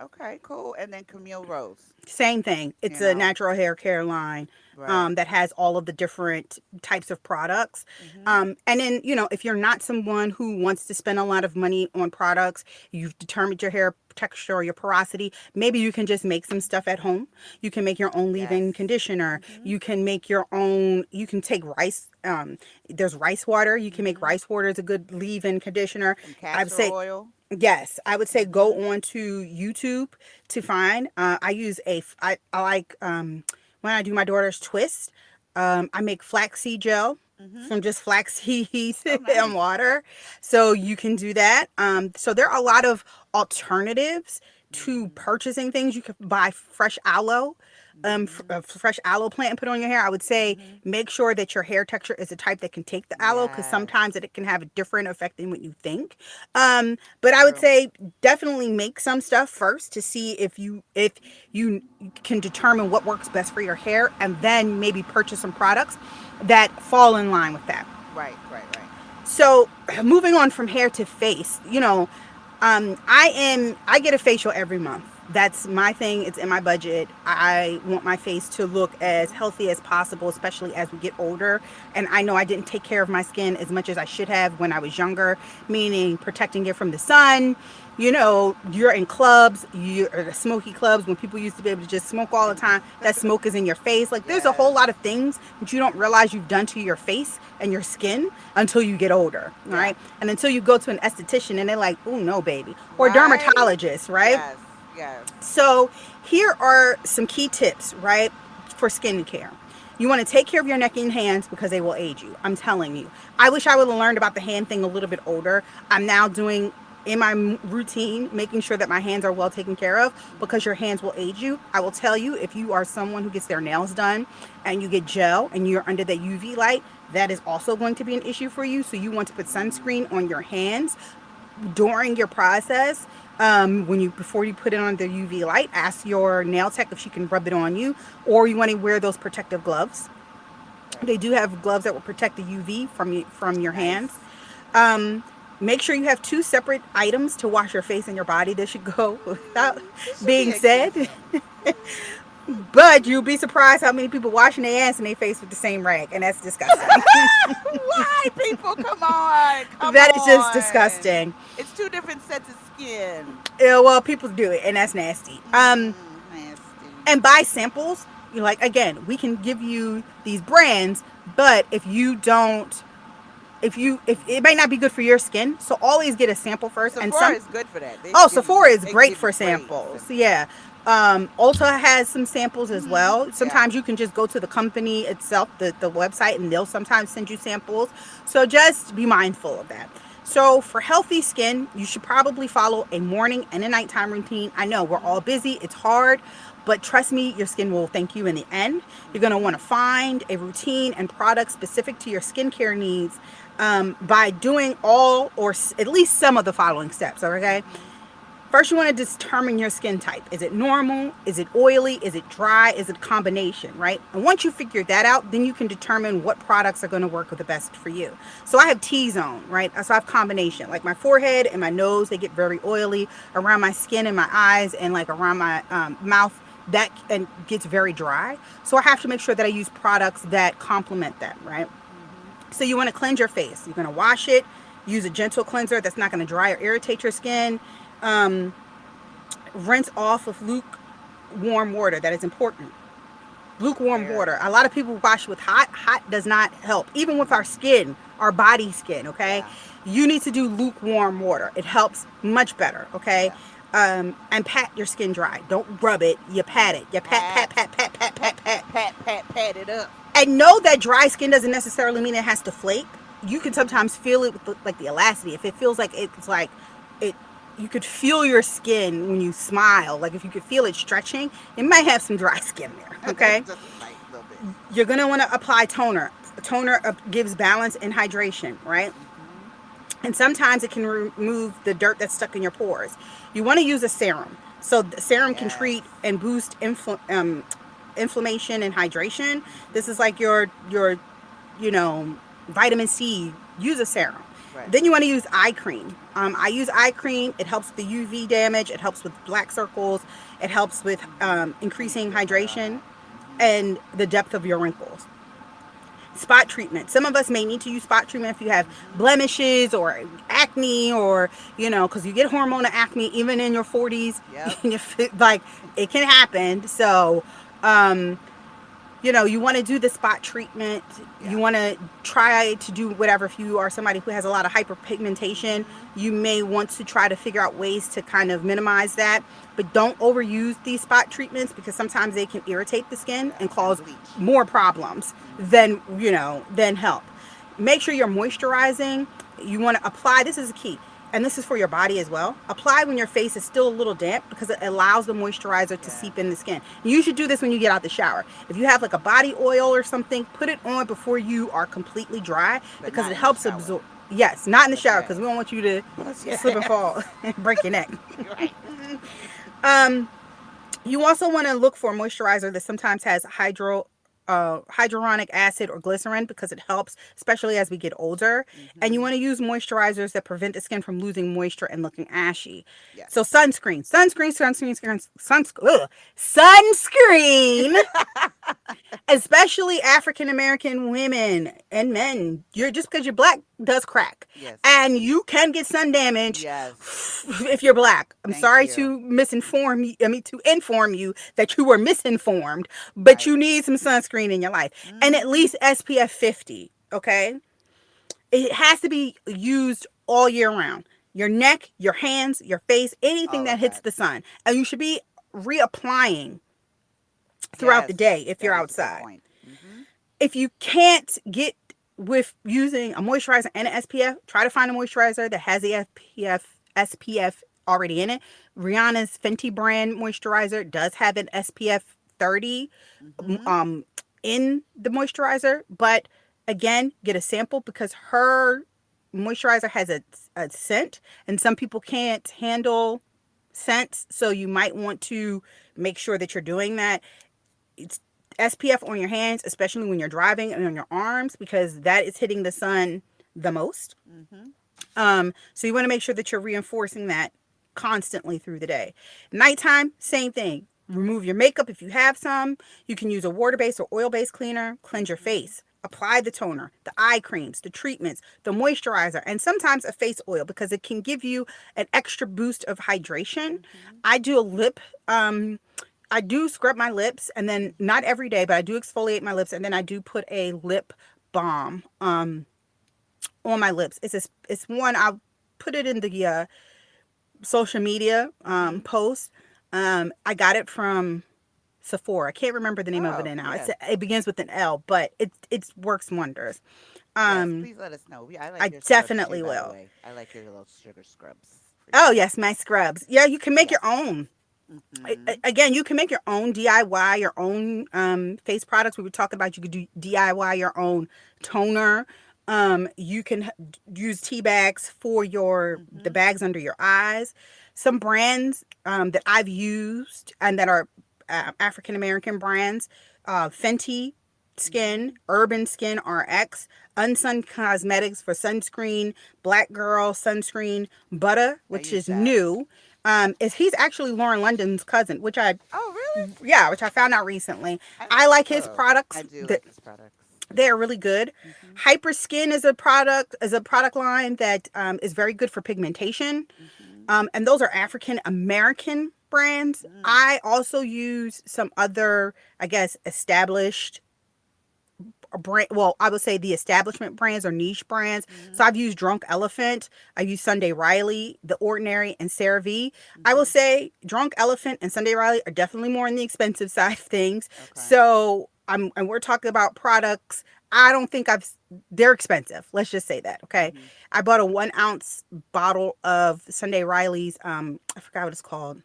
S1: Okay, cool. And then Camille Rose,
S2: Same thing.
S1: you
S2: It's a
S1: know.
S2: natural hair care line
S1: Right.
S2: that has all of the different types of products.
S1: Mhm.
S2: And then, if you're not someone who wants to spend a lot of money on products, you've determined your hair texture or your porosity, maybe you can just make some stuff at home. You can make your own leave-in
S1: Yes.
S2: conditioner.
S1: Mhm.
S2: You can make your own, you can take rice. There's rice water. You can make
S1: Mhm.
S2: rice water as a good leave-in conditioner.
S1: Some
S2: I would
S1: castor
S2: say
S1: oil.
S2: yes, I would say
S1: Mhm.
S2: go on to YouTube to find. I use I like when I do my daughter's twist. I make flaxseed gel
S1: Mhm.
S2: from just flaxseed
S1: Oh,
S2: and
S1: nice.
S2: water, so you can do that. So there are a lot of alternatives to
S1: Mhm.
S2: purchasing things. You can buy fresh aloe,
S1: Mhm.
S2: a fresh aloe plant and put on your hair. I would say
S1: Mhm.
S2: make sure that your hair texture is the type that can take the aloe because sometimes
S1: Yes.
S2: it can have a different effect than what you think. But I would
S1: True.
S2: say definitely make some stuff first to see if you can determine what works best for your hair, and then maybe purchase some products that fall in line with that.
S1: Right. Right. Right.
S2: So moving on from hair to face, I get a facial every month. That's my thing. It's in my budget. I want my face to look as
S1: Mhm.
S2: healthy as possible, especially as we get older. And I know I didn't take care of my skin as much as I should have when I was younger, meaning protecting it from the sun. You're in clubs, you're the smoky clubs when people used to be able to just smoke all the
S1: And
S2: time. That smoke is in your face. Like there's a whole
S1: yes.
S2: lot of things that you don't realize you've done to your face and your skin until you get older,
S1: Yeah.
S2: right? And until you go to an esthetician and they're like, oh no, baby, or a
S1: Right.
S2: dermatologist, right?
S1: Yes. Yes.
S2: So here are some key tips, right, for skincare. You want to take care of your neck and hands because they will aid you. I'm telling you. I wish I would have learned about the hand thing a little bit older. I'm now doing in my routine, making sure that my hands are well taken care of because
S1: Hmm.
S2: your hands will aid you. I will tell you, if you are someone who gets their nails done and you get gel and you're under the UV light, that is also going to be an issue for you. So you want to put sunscreen on your hands during your process. When you before you put it on the UV light, ask your nail tech if she can rub it on you, or you want to wear those protective gloves.
S1: Right.
S2: They do have gloves that will protect the UV from your hands.
S1: Nice.
S2: Um, Make sure you have two separate items to wash your face and your body. This should go without
S1: This should be
S2: being
S1: a
S2: said.
S1: given.
S2: But you'll be surprised how many people washing their ass and their face with the same rag, and that's disgusting.
S1: Why, people? Come on. Come
S2: That is just
S1: on.
S2: disgusting.
S1: It's two different sets of skin.
S2: Yeah, well, people do it, and that's nasty.
S1: Nasty.
S2: And buy samples. You like again, we can give you these brands, but if you don't, if it might not be good for your skin, so always get a sample first. And
S1: Sephora
S2: some
S1: is good for that. They
S2: Oh,
S1: give you
S2: Sephora is
S1: they
S2: great
S1: give you
S2: for
S1: great
S2: samples.
S1: samples.
S2: Yeah. Ulta has some samples as
S1: Hmm.
S2: well.
S1: Yeah.
S2: Sometimes you can just go to the company itself, the website, and they'll sometimes send you samples. So just be mindful of that. So for healthy skin, you should probably follow a morning and a nighttime routine. I know we're all
S1: Hmm.
S2: busy, it's hard, but trust me, your skin will thank you in the end. You're going to want
S1: Hmm.
S2: to find a routine and product specific to your skincare needs by doing all or at least some of the following steps, okay?
S1: Hmm.
S2: First, you want to determine your skin type. Is it normal? Is it oily? Is it dry? Is it a combination, right? And once you figure that out, then you can determine what products are going to work with the best for you. So I have T-zone, right? So I have combination. Like my forehead and my nose, they get very oily. Around my skin and my eyes and like around my mouth, that and gets very dry. So I have to make sure that I use products that complement that, right?
S1: Hmm.
S2: So you want to cleanse your face. You're going to wash it. Use a gentle cleanser that's not going to dry or irritate your skin. Um, Rinse off with lukewarm water. That is important. Lukewarm
S1: Very.
S2: water. A lot of people wash with hot. Hot does not help. Even with our
S1: Hmm.
S2: skin, our body skin, okay?
S1: Yeah.
S2: You need to do lukewarm water. It helps much better, okay?
S1: Yeah.
S2: And pat your skin dry. Don't rub it. You pat it. You pat, pat,
S1: Pat,
S2: pat, pat, pat,
S1: pat,
S2: pat, pat.
S1: pat it up.
S2: And know that dry skin doesn't necessarily mean it has to flake. You can
S1: Hmm.
S2: sometimes feel it with like the elasticity. If it feels like it's like it, you could feel your skin when you smile. Like if you could feel it stretching, it might have some dry skin there. Okay,
S1: Just a light little bit.
S2: you're gonna want to apply toner. Toner gives balance and hydration, right?
S1: Hmm.
S2: And sometimes it can remove the dirt that's stuck in your pores. You want to use a serum. So the serum can
S1: Yes.
S2: treat and boost inflammation and hydration. This
S1: Hmm.
S2: is like your you know, vitamin C. Use a serum.
S1: Right.
S2: Then you want to use eye cream. I use eye cream. It helps with the UV damage. It helps with black circles. It helps with
S1: Hmm. I need to
S2: increasing
S1: get better on
S2: hydration
S1: that. Hmm.
S2: and the depth of your wrinkles. Spot treatment. Some of us may need to use spot treatment if you have
S1: Hmm.
S2: blemishes or acne, or because you get hormonal acne even in your 40s.
S1: Yep.
S2: Like it can happen. So um, you want to do the spot treatment. You
S1: Yeah.
S2: want to try to do whatever. If you are somebody who has a lot of hyperpigmentation,
S1: Hmm.
S2: you may want to try to figure out ways to kind of minimize that. But don't overuse these spot treatments because sometimes they can irritate the skin
S1: Yeah.
S2: and
S1: And
S2: cause
S1: bleach.
S2: more problems
S1: Hmm.
S2: than help. Make sure you're moisturizing. You want to apply, this is a key, and this is for your body as well. Apply when your face is still a little damp because it allows the moisturizer to
S1: Yes.
S2: seep in the skin. You should do this when you get out the shower. If you have like a body oil or something, put it on before you are completely dry
S1: But
S2: because
S1: not
S2: it
S1: in the
S2: helps
S1: shower.
S2: absorb. Yes, not in the
S1: Bless
S2: shower
S1: your
S2: because we
S1: ass.
S2: don't want you to
S1: Bless your
S2: slip and fall
S1: ass.
S2: and break your neck.
S1: Right.
S2: Um, you also want to look for a moisturizer that sometimes has hydronic acid or glycerin because it helps, especially as we get older. And you
S1: Hmm.
S2: want to use moisturizers that prevent the skin from losing moisture and looking ashy. So
S1: Yes.
S2: sunscreen, especially African American women and men. You're just because you're black does crack,
S1: Yes.
S2: and you can get sun damage
S1: Yes.
S2: if you're black. I'm
S1: Thank
S2: sorry
S1: you.
S2: to misinform you. I mean to inform you that you were misinformed, but
S1: Right.
S2: you need some sunscreen in your life and at
S1: Hmm.
S2: least SPF 50. Okay, it has to be used all year round. your neck, your hands, your face, anything
S1: All
S2: that
S1: of
S2: hits
S1: that.
S2: the sun. And you should be reapplying throughout the
S1: Yes,
S2: day if you're
S1: that is a good
S2: outside.
S1: point.
S2: If you can't get with using a moisturizer and an SPF, try to find a moisturizer that has the SPF already in it. Rihanna's Fenty brand moisturizer does have an SPF 30
S1: Mm-hmm.
S2: um in the moisturizer, but again, get a sample because her moisturizer has a scent and some people can't handle scents, so you might want to make sure that you're doing that. It's SPF on your hands, especially when you're driving, and on your arms because that is hitting the sun the most.
S1: Mm-hmm.
S2: So you want to make sure that you're reinforcing that constantly through the day. Nighttime, same thing. Remove your makeup if you have some. You can use a water-based or oil-based cleaner. Cleanse your
S1: Mm-hmm.
S2: face. Apply the toner, the eye creams, the treatments, the moisturizer, and sometimes a face oil because it can give you an extra boost of hydration.
S1: Mm-hmm.
S2: I do a lip I do scrub my lips and then not
S1: Mm-hmm.
S2: every day, but I do exfoliate my lips and then I do put a lip balm on my lips. It's one I'll put it in the social media
S1: Mm-hmm.
S2: post. I got it from Sephora. I can't remember the name of it
S1: Oh,
S2: now.
S1: yeah.
S2: It begins with an L, but it works wonders.
S1: Yes,
S2: Um,
S1: please let us know. I like
S2: I
S1: your scrubs too,
S2: definitely
S1: by the
S2: will.
S1: way. I like your little sugar scrubs for your
S2: Oh
S1: face.
S2: yes, my scrubs. Yeah, you can make your
S1: Yes.
S2: own.
S1: Mm-hmm.
S2: Again, you can make your own DIY, your own face products. We were talking about you could do DIY your own toner. You can use tea bags for the
S1: Mm-hmm.
S2: bags under your eyes. Some brands that I've used and that are African American brands, Fenty Skin,
S1: Mm-hmm.
S2: Urban Skin RX, Unsun Cosmetics for sunscreen, Black Girl sunscreen, Butter,
S1: I
S2: which
S1: use
S2: is
S1: that.
S2: new. Is he's actually Lauren London's cousin,
S1: Oh, really?
S2: which I found out recently.
S1: I
S2: I like his
S1: oh,
S2: products.
S1: I do like his products.
S2: They're really good.
S1: Mm-hmm.
S2: Hyper Skin is a product line that is very good for pigmentation.
S1: Mm-hmm.
S2: And those are African American brands.
S1: Mm.
S2: I also use some other, I guess, established brand. Well, I would say the establishment brands or niche brands. So
S1: Mm-hmm.
S2: I've used Drunk Elephant. I use Sunday Riley, The Ordinary, and CeraVe. I will
S1: Mm-hmm.
S2: say Drunk Elephant and Sunday Riley are definitely more on the expensive side of things.
S1: Okay.
S2: So and we're talking about products. I don't think they're expensive. Let's just say that. Okay.
S1: Mm-hmm.
S2: I bought a 1 ounce bottle of Sunday Riley's, I forgot what it's called.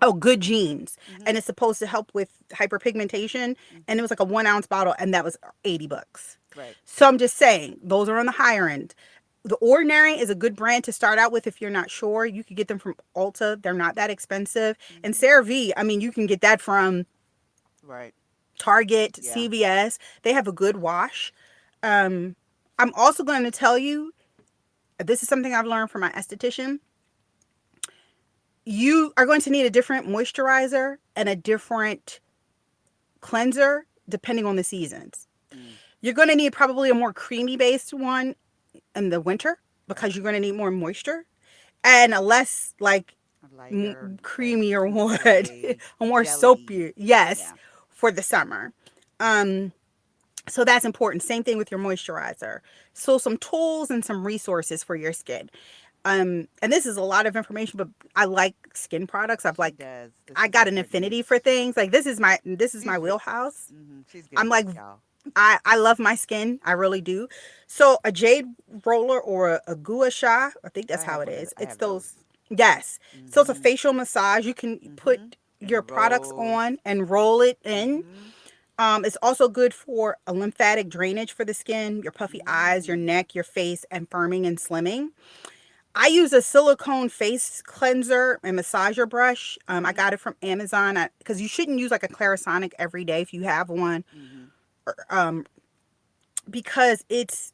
S2: Oh, Good Genes.
S1: Mm-hmm.
S2: And it's supposed to help with hyperpigmentation. And it
S1: Mm-hmm.
S2: was like a 1 ounce bottle, and that was $80.
S1: Right.
S2: So I'm just saying, those are on the higher end. The Ordinary is a good brand to start out with if you're not sure. You could get them from Ulta. They're not that expensive. And
S1: Mm-hmm.
S2: CeraVe, I mean, you can get that from
S1: Right.
S2: Target,
S1: Yeah.
S2: CVS. They have a good wash. Um, I'm also going to tell you, this is something I've learned from my esthetician. You are going to need a different moisturizer and a different cleanser depending on the seasons.
S1: Mm.
S2: You're going to need probably a more creamy based one in the winter
S1: Right.
S2: because you're going to need more moisture, and a less like
S1: A lighter, like
S2: creamier one,
S1: souffle,
S2: a more
S1: jelly.
S2: soapy, yes,
S1: Yeah.
S2: for the summer. Um, so that's important. Same thing with your moisturizer. So some tools and some resources for your skin. And this is a lot of information, but I like skin products.
S1: She does. This
S2: I
S1: is
S2: got
S1: like
S2: an
S1: her
S2: affinity
S1: niche.
S2: for things. Like this is my
S1: She's get,
S2: wheelhouse.
S1: she's
S2: I'm
S1: getting
S2: like
S1: it, y'all.
S2: I love my skin. I really do. So a jade roller or a gua sha, I think that's how it is.
S1: I
S2: It's
S1: have those.
S2: those. Yes. So it's a
S1: Mm-hmm.
S2: facial massage. You can
S1: Mm-hmm.
S2: put
S1: And
S2: your
S1: it
S2: products
S1: rolls.
S2: on and roll it in.
S1: Mm-hmm.
S2: It's also good for a lymphatic drainage for the skin, your puffy eyes, your
S1: Mm.
S2: neck, your face, and firming and slimming. I use a silicone face cleanser and massager brush. I
S1: Mm-hmm.
S2: got it from Amazon because you shouldn't use like a Clarisonic every day if you have one,
S1: Mm-hmm.
S2: because it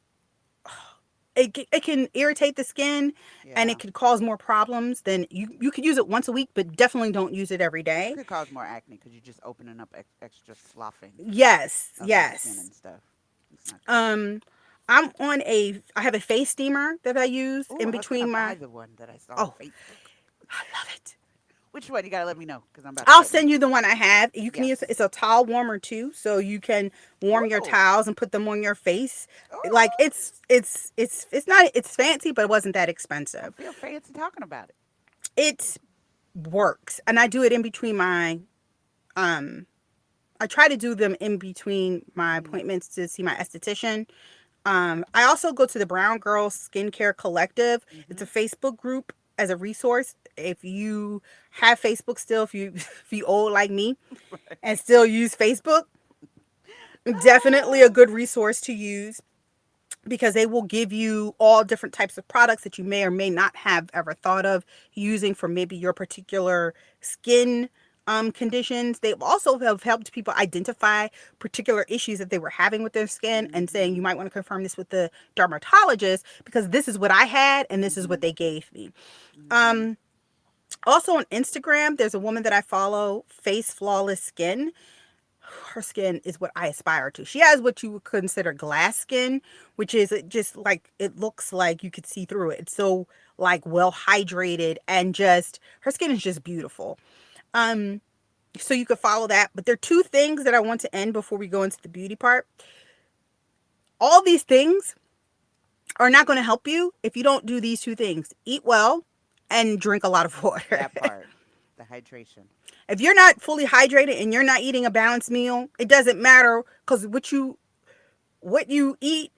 S2: can irritate the skin and
S1: Yeah.
S2: it could cause more problems than you could use it once a week, but definitely don't use it every
S1: It
S2: day.
S1: could cause more acne because you're just opening up extra sloughing
S2: Yes,
S1: of your skin
S2: yes.
S1: and stuff. It's not good.
S2: Um, I have a face steamer that I use
S1: Oh,
S2: in
S1: I was gonna
S2: between
S1: buy
S2: my.
S1: the one that I saw on
S2: Oh,
S1: Facebook.
S2: I love it.
S1: Which one? You gotta let me know because I'm about to
S2: I'll
S1: start
S2: send
S1: using
S2: you
S1: it.
S2: the one I have. You can use
S1: Yes.
S2: it's a towel warmer too, so you can warm your
S1: Ooh.
S2: towels and put them on your face. Like
S1: Ooh.
S2: it's not it's fancy, but it wasn't that
S1: I
S2: expensive.
S1: feel fancy talking about it.
S2: It works, and I do it in between my um. I try to do them in between my
S1: Hmm.
S2: appointments to see my esthetician. I also go to the Brown Girl Skincare Collective. It's a
S1: Hmm.
S2: Facebook group as a resource. If you have Facebook still, if you if you old like me and still use Facebook, definitely a good resource to use because they will give you all different types of products that you may or may not have ever thought of using for maybe your particular skin conditions. They also have helped people identify particular issues that they were having with their skin and saying you
S1: Hmm.
S2: might want to confirm this with the dermatologist because this is what I had and this is what
S1: Hmm.
S2: they gave me.
S1: Hmm.
S2: Um, Also on Instagram, there's a woman that I follow, Face Flawless Skin. Her skin is what I aspire to. She has what you would consider glass skin, which is just like it looks like you could see through it. It's so like well hydrated and just her skin is just beautiful. Um so you could follow that, but there are two things that I want to end before we go into the beauty part. All these things are not going to help you if you don't do these two things. Eat well and drink a lot of water.
S1: That part, the hydration.
S2: If you're not fully hydrated and you're not eating a balanced meal, it doesn't matter cuz what you eat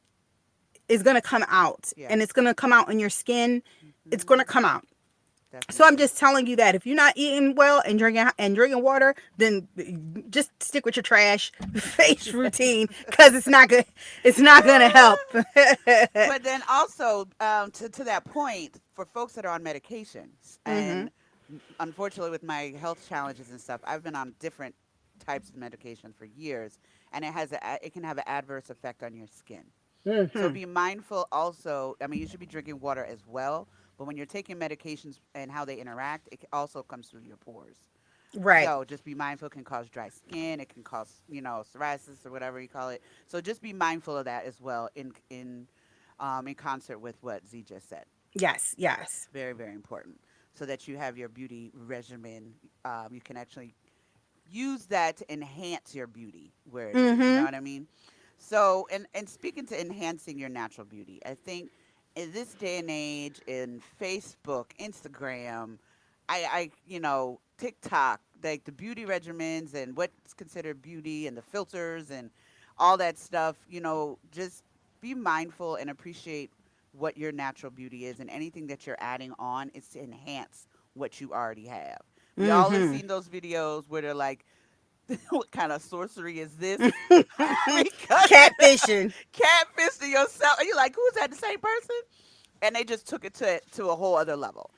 S2: is going to come out and it's
S1: Yes.
S2: going to come out in your skin. It's going to
S1: Hmm.
S2: come out. So I'm
S1: Definitely.
S2: just telling you that if you're not eating well and drinking water, then just stick with your trash face routine cuz it's not good. It's not going to help.
S1: But then also, to that point, for folks that are on medications,
S2: Mhm.
S1: and unfortunately with my health challenges and stuff, I've been on different types of medication for years, and it can have an adverse effect on your skin. So
S2: Mhm.
S1: be mindful also. I mean, you should be drinking water as well, but when you're taking medications and how they interact, also comes through your pores.
S2: Right.
S1: So just be mindful. It can cause dry skin. It can cause, psoriasis or whatever you call it. So just be mindful of that as well in concert with what Z just said.
S2: Yes, yes.
S1: Very, very important. So that you have your beauty regimen. You can actually use that to enhance your beauty where it is. You know
S2: Mhm.
S1: what I mean? So, and speaking to enhancing your natural beauty, I think in this day and age, in Facebook, Instagram, TikTok, like the beauty regimens and what's considered beauty and the filters and all that stuff, just be mindful and appreciate what your natural beauty is, and anything that you're adding on is to enhance what you already have. We all have
S2: Mhm.
S1: seen those videos where they're like, what kind of sorcery is this? Because
S2: Catfishing.
S1: catfishing yourself. And you're like, who's that, the same person? And they just took it to a whole other level,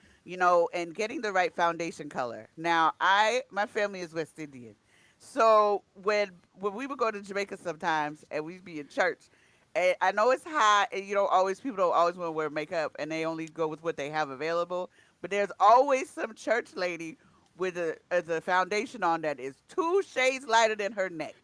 S1: and getting the right foundation color. Now, my family is West Indian. So when we would go to Jamaica sometimes and we'd be in church, and I know it's hot and always people don't always want to wear makeup and they only go with what they have available, but there's always some church lady with a foundation on that is 2 shades lighter than her neck.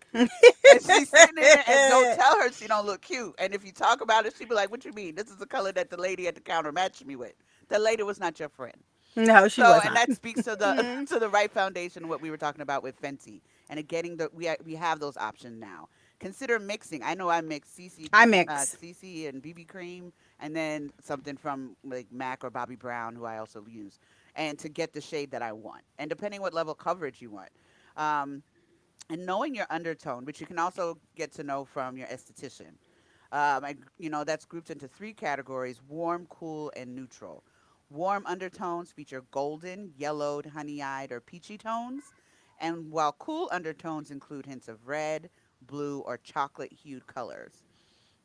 S1: And she's sitting in there, and don't tell her she don't look cute. And if you talk about it, she be like, "What you mean? This is the color that the lady at the counter matched me with." The lady was not your friend.
S2: No, she
S1: So,
S2: was
S1: and
S2: not.
S1: that speaks to the to the right foundation. What we were talking about with Fenty, and getting we have those options now. Consider mixing. I know I mix
S2: I mix.
S1: CC and BB cream, and then something from like MAC or Bobbi Brown, who I also use, and to get the shade that I want, and depending what level coverage you want. Um, and knowing your undertone, which you can also get to know from your esthetician. That's grouped into three categories: warm, cool, and neutral. Warm undertones feature golden, yellowed, honey eyed, or peachy tones. And while cool undertones include hints of red, blue, or chocolate hued colors.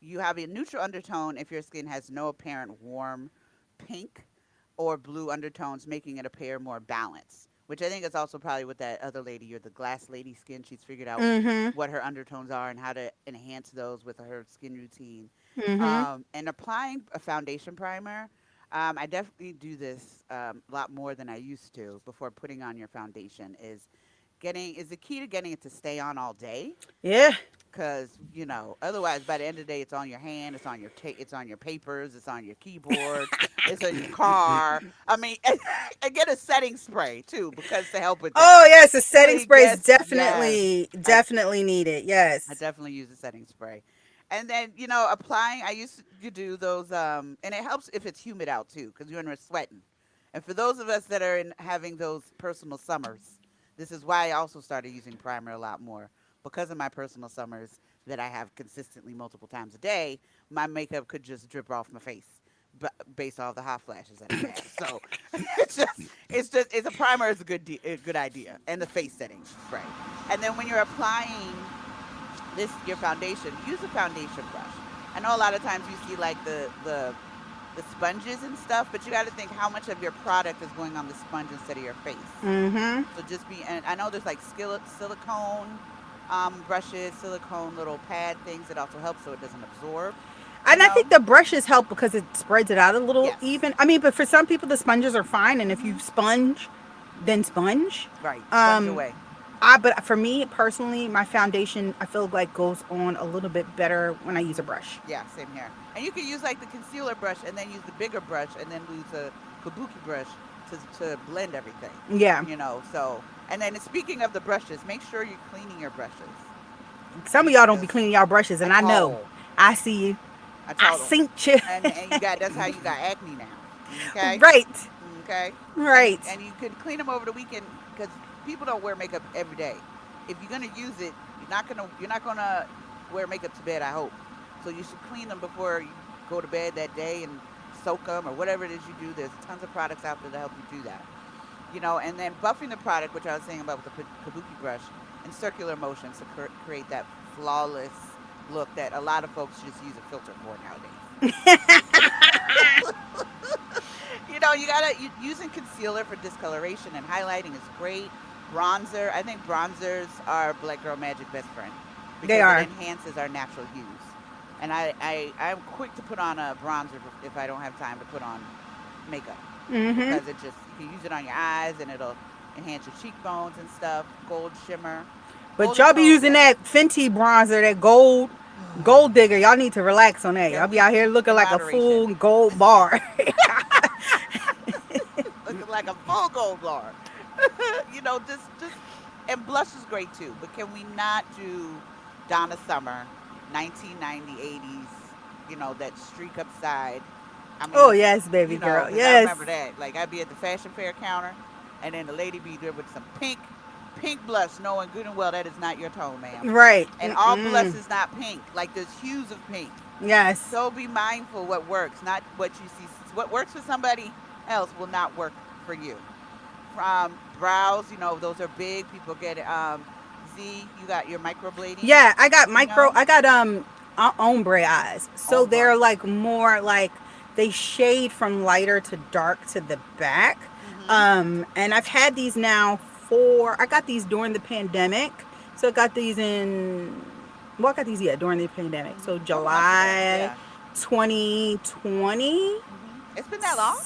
S1: You have a neutral undertone if your skin has no apparent warm pink or blue undertones, making it appear more balanced. Which I think is also probably with that other lady, or the glass lady skin. She's figured out
S2: Mhm.
S1: what her undertones are and how to enhance those with her skin routine.
S2: Mhm.
S1: And applying a foundation primer, I definitely do this a lot more than I used to before putting on your foundation. Is the key to getting it to stay on all day,
S2: Yeah.
S1: because otherwise by the end of the day it's on your hand, it's on your it's on your papers, it's on your keyboard, it's in your car. I mean, and get a setting spray too because to help with that.
S2: Oh yes, a setting
S1: Really
S2: spray is
S1: gets yes. I
S2: definitely needed.
S1: I
S2: Yes.
S1: definitely use a setting spray. And then, applying, I used to do those, and it helps if it's humid out too, because you're in there sweating. And for those of us that are in having those personal summers, this is why I also started using primer a lot more. Because of my personal summers that I have consistently multiple times a day, my makeup could just drip off my face, but based off the hot flashes that I have. So it's a primer is a good idea, and the face setting spray. And then when you're applying this your foundation, use a foundation brush. I know a lot of times you see like the sponges and stuff, but you got to think how much of your product is going on the sponge instead of your face.
S2: Mm-hmm.
S1: So just be, and I know there's like silicone brushes, silicone little pad things that also help so it doesn't absorb. You
S2: And I
S1: know?
S2: think the brushes help because it spreads it out a little
S1: Yes.
S2: even. I mean, but for some people the sponges are fine, and if you
S1: Hmm.
S2: sponge, then sponge.
S1: Right. Sponge
S2: Um,
S1: away.
S2: but for me personally, my foundation I feel like goes on a little bit better when I use a
S1: Hmm.
S2: brush.
S1: Yeah, same here. And you can use like the concealer brush and then use the bigger brush and then use a kabuki brush to blend everything.
S2: Yeah.
S1: So, and then speaking of the brushes, make sure you're cleaning your brushes.
S2: Some of y'all don't be
S1: Because
S2: cleaning y'all brushes,
S1: I
S2: and I know.
S1: told,
S2: I see you.
S1: I
S2: I
S1: told them.
S2: seen you.
S1: And you got, that's how you got acne now. Okay?
S2: Right.
S1: Okay?
S2: Right.
S1: And you can clean them over the weekend because people don't wear makeup every day. If you're gonna use it, you're not gonna wear makeup to bed. I hope. So you should clean them before you go to bed that day and soak them or whatever it is you do. There's tons of products out there to help you do that. And then buffing the product, which I was saying about with the kabuki brush, in circular motions to create that flawless look that a lot of folks just use a filter for nowadays. Using concealer for discoloration and highlighting is great. Bronzer, I think bronzers are Black Girl Magic best friend
S2: They
S1: because it
S2: are.
S1: enhances our natural hues. And I'm quick to put on a bronzer if I don't have time to put on makeup
S2: Mm-hmm.
S1: because you can use it on your eyes and it'll enhance your cheekbones and stuff. Gold shimmer,
S2: But
S1: golden
S2: y'all be
S1: tones,
S2: using
S1: yes.
S2: that Fenty bronzer, that gold digger. Y'all need to relax on that.
S1: Yeah,
S2: Y'all be out here looking
S1: in
S2: like a
S1: moderation.
S2: full gold bar.
S1: Looking like a full gold bar. Just and blush is great too. But can we not do Donna Summer, 1990, 80s? That streak upside. I
S2: Oh
S1: mean,
S2: yes, baby girl.
S1: because I
S2: Yes.
S1: remember that. Like I'd be at the fashion fair counter, and then the lady be there with some pink blush, knowing good and well that is not your tone, ma'am.
S2: Right.
S1: And all
S2: Mm-mm.
S1: blush is not pink. Like there's hues of pink.
S2: Yes.
S1: So be mindful what works, not what you see. What works for somebody else will not work for you. From brows, those are big. People get Z. You got your microblading.
S2: Yeah, I got
S1: You
S2: micro.
S1: know,
S2: I got ombre eyes, so they're
S1: ombre.
S2: like more like they shade from lighter to dark to the back.
S1: Mm-hmm.
S2: And I've had these now for. I got these during the pandemic, so I got these in. Well, I got these during the pandemic,
S1: Mm-hmm.
S2: so
S1: A couple months ago.
S2: July
S1: Yeah.
S2: 2020.
S1: Mm-hmm. It's been that long.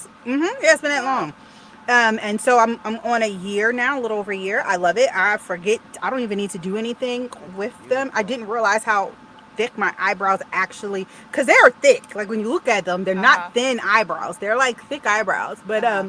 S2: Yeah, it's been
S1: Oh
S2: that
S1: wow.
S2: long. And so I'm on a year now, a little over a year. I love it. I forget. I don't even need to do anything
S1: It's
S2: with them. I
S1: beautiful.
S2: didn't realize how thick my eyebrows actually, because they are thick. Like when you look at them, they're
S1: Uh
S2: not
S1: huh.
S2: thin eyebrows. They're like thick eyebrows. But
S1: Uh huh.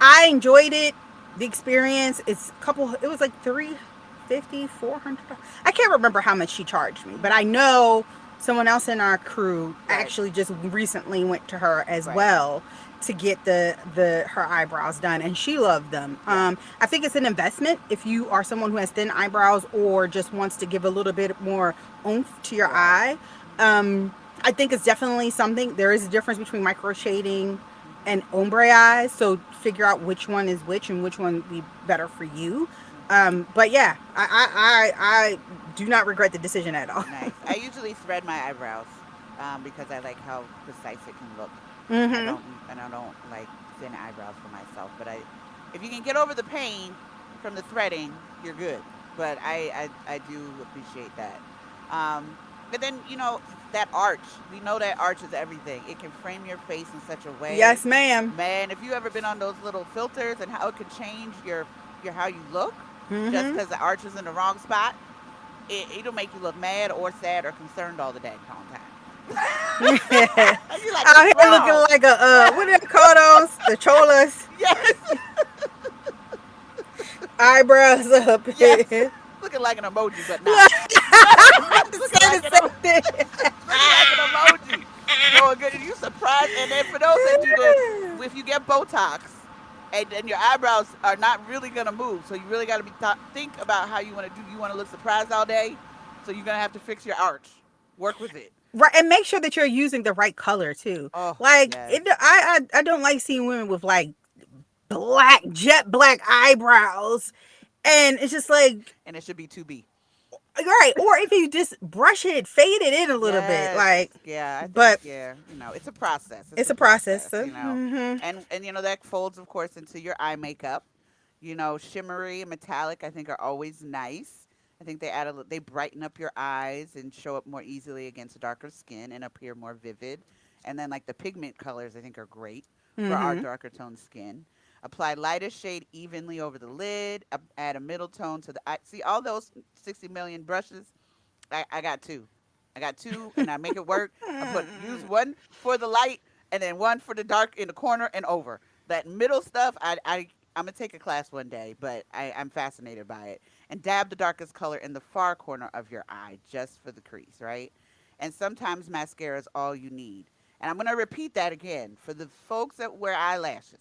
S2: I enjoyed it. The experience. It's a couple. It was like 350, 400. I can't remember how much she charged me, but I
S1: Mm-hmm.
S2: know someone else in our crew
S1: Right.
S2: actually just recently went to her as
S1: Right.
S2: well to get the her eyebrows done, and she loved them.
S1: Yeah.
S2: I think it's an investment if you are someone who has thin eyebrows or just wants to give a little bit more oomph to your
S1: Right.
S2: eye.
S1: Mm-hmm.
S2: I think it's definitely something. There is a difference between micro shading
S1: Mm-hmm.
S2: and ombre eyes, so figure out which one is which and which one would be better for you.
S1: Mm-hmm.
S2: But yeah, I do not regret the decision at all.
S1: Nice. I usually thread my eyebrows because I like how precise it can look.
S2: Mm-hmm.
S1: And I don't like thin eyebrows for myself. But if you can get over the pain from the threading, you're good. But I do appreciate that. But then that arch. We know that arch is everything. It can frame your face in such a way.
S2: Yes, ma'am.
S1: Man, if you ever been on those little filters and how it could change your how you look just
S2: Mm-hmm.
S1: because the arch is in the wrong spot. it'll make you look mad or sad or concerned all the daggone time. You like,
S2: Out
S1: what's
S2: here looking
S1: wrong?
S2: like a what do they call those? The cholas,
S1: Yes,
S2: eyebrows up.
S1: yes. Looking like an emoji, but not. Looking
S2: Say
S1: like
S2: the
S1: an
S2: same thing.
S1: looking like an emoji. Going good. And you surprised. And then for those that do the, if you get Botox, and your eyebrows are not really gonna move, so you really got to think about how you want to do. You want to look surprised all day, so you're gonna have to fix your arch. Work with it.
S2: Right, and make sure that you're using the right color too.
S1: Oh
S2: Like
S1: yes,
S2: it, I don't like seeing women with like black, jet black eyebrows, and it's just like
S1: and it should be 2B.
S2: right. Or if you just brush it, fade it in a little bit,
S1: Yes.
S2: like.
S1: Yeah, I think
S2: But
S1: it's a process. It's
S2: it's
S1: a
S2: a process.
S1: process,
S2: So,
S1: And that folds of course into your eye makeup. Shimmery and metallic I think are always nice. I think they brighten up your eyes and show up more easily against darker skin and appear more vivid. And then like the pigment colors I think are great for our darker toned skin. Apply lightest shade evenly over the lid. Add a middle tone to the eye. See all those 60 million brushes? I got two. I got two, and I make it work. Use one for the light, and then one for the dark in the corner and over. That middle stuff, I'm gonna take a class one day, but I'm fascinated by it. And dab the darkest color in the far corner of your eye, just for the crease, right? And sometimes mascara is all you need. And I'm gonna repeat that again for the folks that wear eyelashes.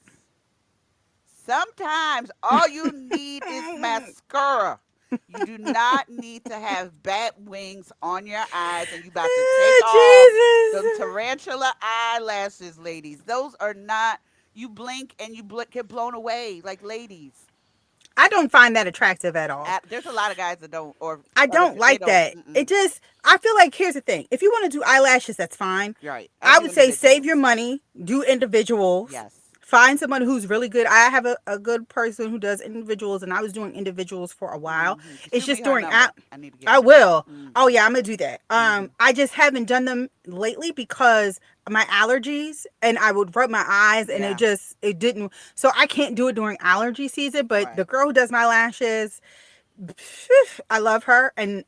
S1: Sometimes all you need is mascara. You do not need to have bat wings on your eyes and you about to take off them
S2: Jesus.
S1: tarantula eyelashes, ladies. Those are not, you blink and you get blown away like ladies.
S2: I don't find that attractive at all.
S1: There's a lot of guys that don't, or
S2: I
S1: other,
S2: don't
S1: they
S2: like
S1: don't.
S2: that. It
S1: Mm-mm.
S2: just, I feel like, here's the thing. If you want to do eyelashes, that's fine.
S1: You're right. I
S2: I
S1: do
S2: would say save your
S1: individuals.
S2: money, do individuals.
S1: Yes.
S2: Find someone who's really good. I have a good person who does individuals, and I was doing individuals for a while. It's
S1: Shoot me
S2: just
S1: her
S2: during
S1: number. I need to get
S2: I
S1: with her.
S2: will. Oh
S1: Mm-hmm.
S2: yeah, I'm gonna do that.
S1: Mm-hmm.
S2: I just haven't done them lately because of my allergies, and I would rub my eyes, and
S1: Yeah.
S2: it didn't. So I can't do it during allergy season. But the
S1: Right.
S2: girl who does my lashes, I love her, and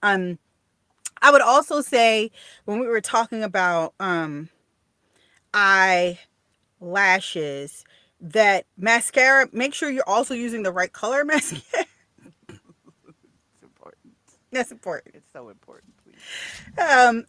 S2: I would also say when we were talking about eyelashes that mascara, make sure you're also using the right color mascara.
S1: It's important.
S2: That's important.
S1: It's so important, please.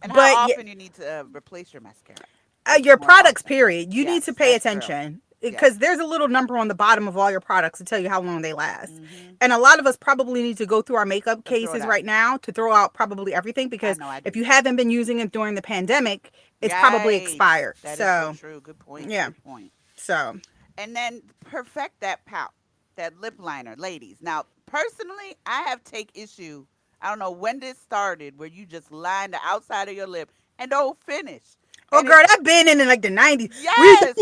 S1: And how
S2: But yeah,
S1: often you need to replace your mascara? What's
S2: your
S1: more
S2: products
S1: often?
S2: period, you need to
S1: Yes,
S2: pay
S1: that's true.
S2: attention
S1: Yes.
S2: because there's a little number on the bottom of all your products to tell you how long they last.
S1: Mm-hmm.
S2: And a lot of us probably need to go through our makeup
S1: Throw it
S2: cases
S1: out.
S2: right now to throw out probably everything,
S1: I
S2: because
S1: know I
S2: if
S1: do.
S2: you haven't been using it during the pandemic, it's probably
S1: Right.
S2: expired.
S1: That is so
S2: So
S1: true. Good point.
S2: yeah.
S1: Good point.
S2: So
S1: And then perfect that pout, that lip liner, ladies. Now, personally, I have take issue. I don't know when this started, where you just line the outside of your lip and don't finish.
S2: oh
S1: And it,
S2: girl, that been in like the 90s. We
S1: yes,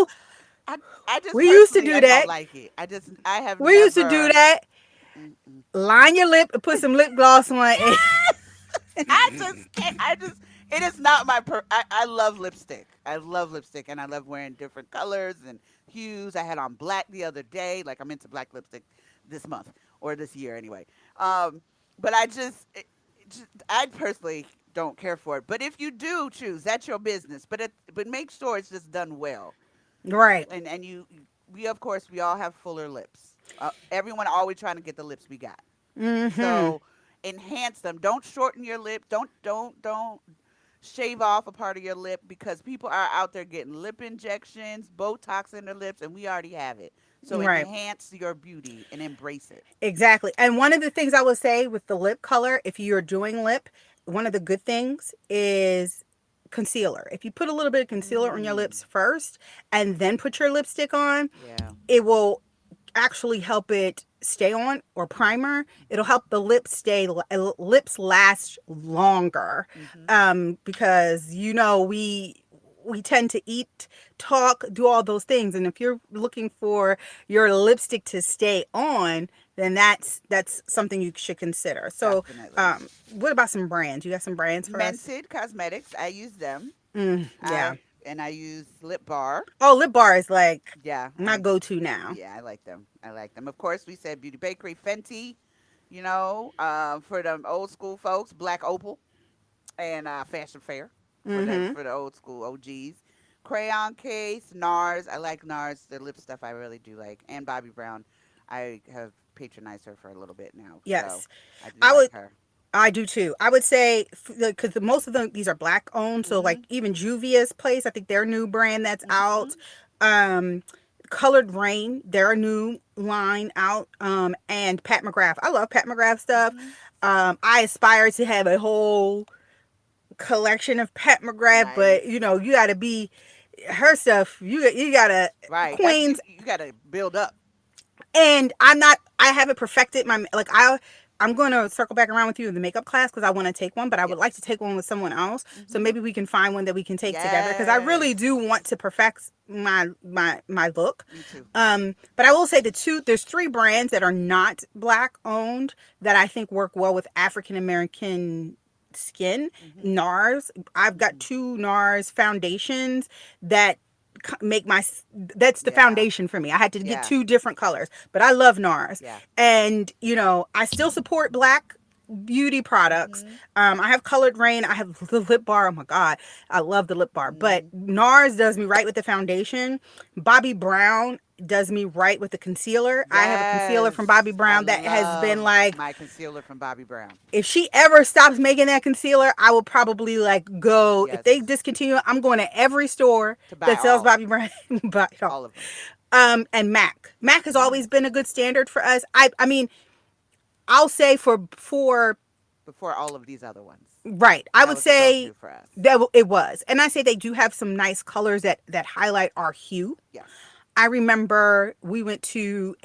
S1: I, I just
S2: we used to
S1: personally,
S2: do
S1: I don't
S2: that.
S1: like it. I have
S2: We used to do
S1: never.
S2: that.
S1: Mm-mm.
S2: Line your lip and put some lip gloss on it.
S1: I just can't. It is not my I love lipstick. I love lipstick and I love wearing different colors and hues. I had on black the other day. Like I'm into black lipstick this month or this year anyway. Um, but I personally don't care for it. But if you do choose, that's your business. But make sure it's just done well.
S2: Right.
S1: And we of course we all have fuller lips. Everyone always trying to get the lips we got.
S2: Mm-hmm.
S1: So enhance them. Don't shorten your lip. Don't shave off a part of your lip because people are out there getting lip injections, Botox in their lips, and we already have it. So
S2: Right.
S1: enhance your beauty and embrace it.
S2: Exactly. And one of the things I would say with the lip color, if you're doing lip, one of the good things is concealer. If you put a little bit of concealer on your
S1: Mm,
S2: lips first and then put your lipstick on,
S1: yeah.
S2: it will actually help it stay on, or primer. It'll help the lips last longer,
S1: Hmm.
S2: because we tend to eat, talk, do all those things, and if you're looking for your lipstick to stay on, then that's something you should consider. So
S1: Definitely.
S2: what about some brands? You got some brands for us?
S1: Mented Cosmetics. I use them.
S2: Yeah.
S1: I use Lip Bar.
S2: Oh, lip bar is like
S1: Yeah.
S2: my go-to now.
S1: Yeah, I like them. I like them. Of course, we said Beauty Bakery, Fenty. For the old school folks, Black Opal and Fashion Fair
S2: Mm-hmm.
S1: for the old school OGs. Crayon case, NARS. I like NARS. The lip stuff I really do like. And Bobby Brown. I have patronized her for a little bit now, so
S2: Yes.
S1: I do
S2: I
S1: like
S2: would
S1: her.
S2: I do too. I would say because most of them these are black owned, so like
S1: Mhm.
S2: even Juvia's place, I think their new brand that's out.
S1: Mhm.
S2: Um, Colored Rain, their new line out. And Pat McGrath. I love Pat McGrath stuff.
S1: Mhm.
S2: I aspire to have a whole collection of Pat McGrath,
S1: Nice.
S2: but you got to be her stuff. You got to
S1: Right. That
S2: Queens,
S1: you got to build up.
S2: and I'm not. I haven't perfected my like. I'm going to circle back around with you in the makeup class because I want to take one, but I would like to
S1: Yes.
S2: take one with someone else. So
S1: Mhm.
S2: maybe we can find one that we can take together because I really
S1: Yes.
S2: do want to perfect my look.
S1: Me too.
S2: But I will say there's three brands that are not black owned that I think work well with African American skin.
S1: Mhm.
S2: NARS. I've got
S1: Mhm.
S2: two NARS foundations that make my that's the
S1: Yeah.
S2: foundation for me. I had to get
S1: Yeah.
S2: two different colors, but I love NARS,
S1: Yeah.
S2: and I still support black beauty products.
S1: Mhm.
S2: I have Colored Rain. I have the lip bar. Oh my god, I love the lip bar. But
S1: Mhm.
S2: NARS does me right with the foundation. Bobby Brown does me right with the concealer. I have a concealer from Bobby
S1: Yes. I
S2: Brown that has been
S1: love
S2: like,
S1: my concealer from Bobby Brown.
S2: if she ever stops making that concealer, I will probably like go. If they
S1: Yes.
S2: discontinue, I'm going to every store
S1: To buy
S2: that sells
S1: all.
S2: Bobby Brown. Buy it all.
S1: All of them.
S2: And Mac. Mac has
S1: Mm.
S2: always been a good standard for us. I mean, I'll say for
S1: Before all of these other ones.
S2: right. I
S1: That
S2: would
S1: was the
S2: say
S1: go-to for us.
S2: that it was, and I say they do have some nice colors that highlight our hue.
S1: Yes.
S2: I remember we went to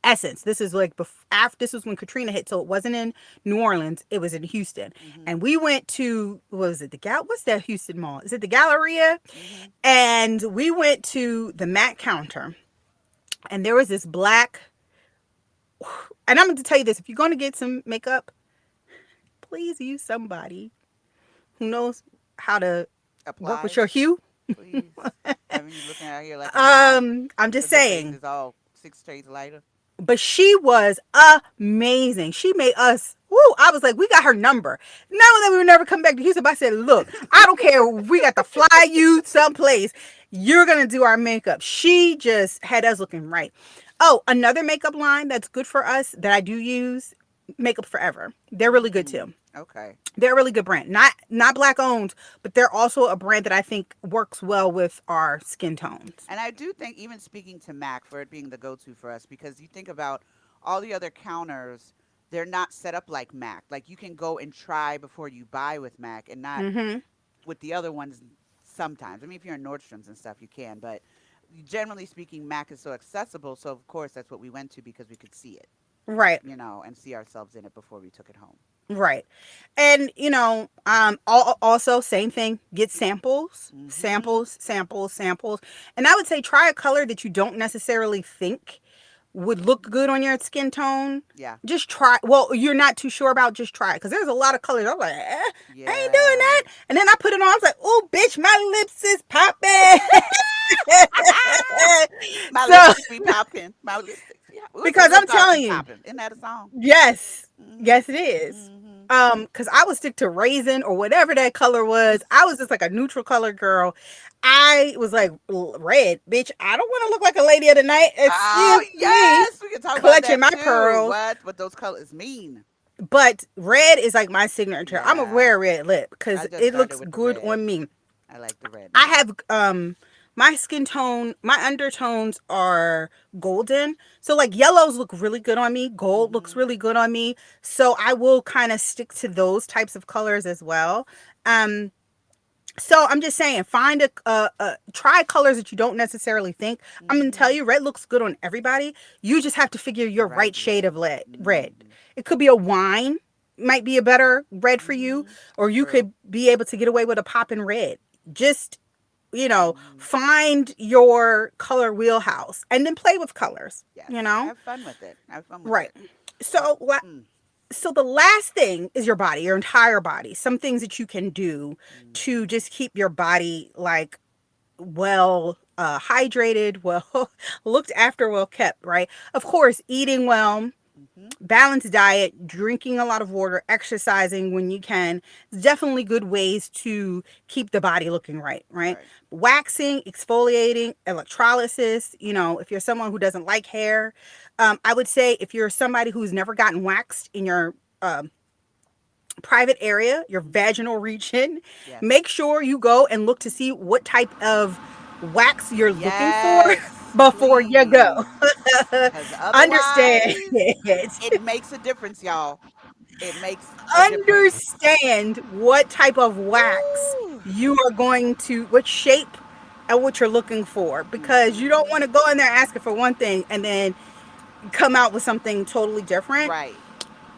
S2: Essence. This is like after this was when Katrina hit, so it wasn't in New Orleans. It was in Houston,
S1: Mhm.
S2: and we went to what was it the Gal? What's that Houston mall? Is it the Galleria?
S1: Mhm.
S2: And we went to the Mac counter, and there was this black. And I'm going to tell you this: if you're going to get some makeup, please use somebody who knows how to work with
S1: Apply,
S2: your hue.
S1: please. Having you looking out here like a mom
S2: I'm just
S1: because your face
S2: saying.
S1: is all 6 shades lighter.
S2: But she was amazing. She made us. Woo! I was like, we got her number. Not that we would never come back to Houston, but I said, look, I don't care. We got to fly you someplace. You're gonna do our makeup. She just had us looking right. Oh, another makeup line that's good for us that I do use, Makeup Forever. They're really good too.
S1: Okay.
S2: They're a really good brand. Not black owned, but they're also a brand that I think works well with our skin tones.
S1: And I do think, even speaking to Mac, for it being the go-to for us, because you think about all the other counters, they're not set up like Mac. Like you can go and try before you buy with Mac, and not
S2: Mm-hmm.
S1: with the other ones. Sometimes, I mean, if you're in Nordstrom's and stuff, you can, but generally speaking, Mac is so accessible. So of course, that's what we went to because we could see it,
S2: Right.
S1: and see ourselves in it before we took it home.
S2: Right. And also same thing, get samples,
S1: Mhm.
S2: samples, samples, samples. And I would say try a color that you don't necessarily think would look good on your skin tone.
S1: Yeah.
S2: Just try. Well, you're not too sure about, just try it. Because there's a lot of colors. I'm like, I ain't doing
S1: Yeah.
S2: that. And then I put it on. I was like, oh, bitch, my lips is popping.
S1: My
S2: So,
S1: lipstick be popping. My lipstick. Yeah. What's your
S2: because I'm
S1: lips are
S2: telling
S1: be
S2: you,
S1: popping? Isn't that a song?
S2: yes.
S1: Mhm.
S2: Yes, it is.
S1: Mhm.
S2: Because I would stick to raisin or whatever that color was. I was just like a neutral color girl. I was like, red, bitch. I don't want to look like a lady of the night.
S1: Oh
S2: Excuse me.
S1: yes, we can talk about
S2: Clutching
S1: that
S2: my
S1: too.
S2: pearls.
S1: What those colors mean?
S2: But red is like my signature. I'm gonna
S1: Yeah.
S2: wear a red lip because
S1: I just
S2: it
S1: started
S2: looks
S1: with the
S2: good
S1: red.
S2: on me.
S1: I like the red
S2: I
S1: now.
S2: have my skin tone, my undertones are golden. So like yellows look really good on me. Gold looks
S1: Mhm.
S2: really good on me. So I will kind of stick to those types of colors as well. Um so I'm just saying, find try colors that you don't necessarily think. I'm gonna tell
S1: Mhm.
S2: you, red looks good on everybody. You just have to figure
S1: The
S2: your
S1: right
S2: right shade
S1: red.
S2: of red.
S1: Mhm.
S2: It could be a wine, might be a better red for you,
S1: Mhm.
S2: or you
S1: True.
S2: could be able to get away with a pop in red. Just
S1: Mhm.
S2: find your color wheelhouse and then play with colors.
S1: Yes.
S2: You know,
S1: Have fun with it. Have fun with
S2: right.
S1: it. Uh,
S2: So
S1: mm.
S2: so the last thing is your body, your entire body. Some things that you can do
S1: Mhm.
S2: to just keep your body like well hydrated, well looked after, well kept, right? Of course, eating well,
S1: Hmm.
S2: balanced diet, drinking a lot of water, exercising when you can, definitely good ways to keep the body looking right, right?
S1: Right.
S2: Waxing, exfoliating, electrolysis. If you're someone who doesn't like hair, I would say if you're somebody who's never gotten waxed in your private area, your
S1: Hmm.
S2: vaginal region,
S1: Yes.
S2: make sure you go and look to see what type of wax you're looking for
S1: Yes,
S2: before you go.
S1: please. Because
S2: Understand
S1: otherwise,
S2: it.
S1: it makes a difference, y'all. It makes a difference.
S2: Understand what type of wax
S1: Woo!
S2: you are going to, what shape and what you're looking for, because you don't
S1: Hmm.
S2: want to go in there asking for one thing and then come out with something totally different.
S1: Right,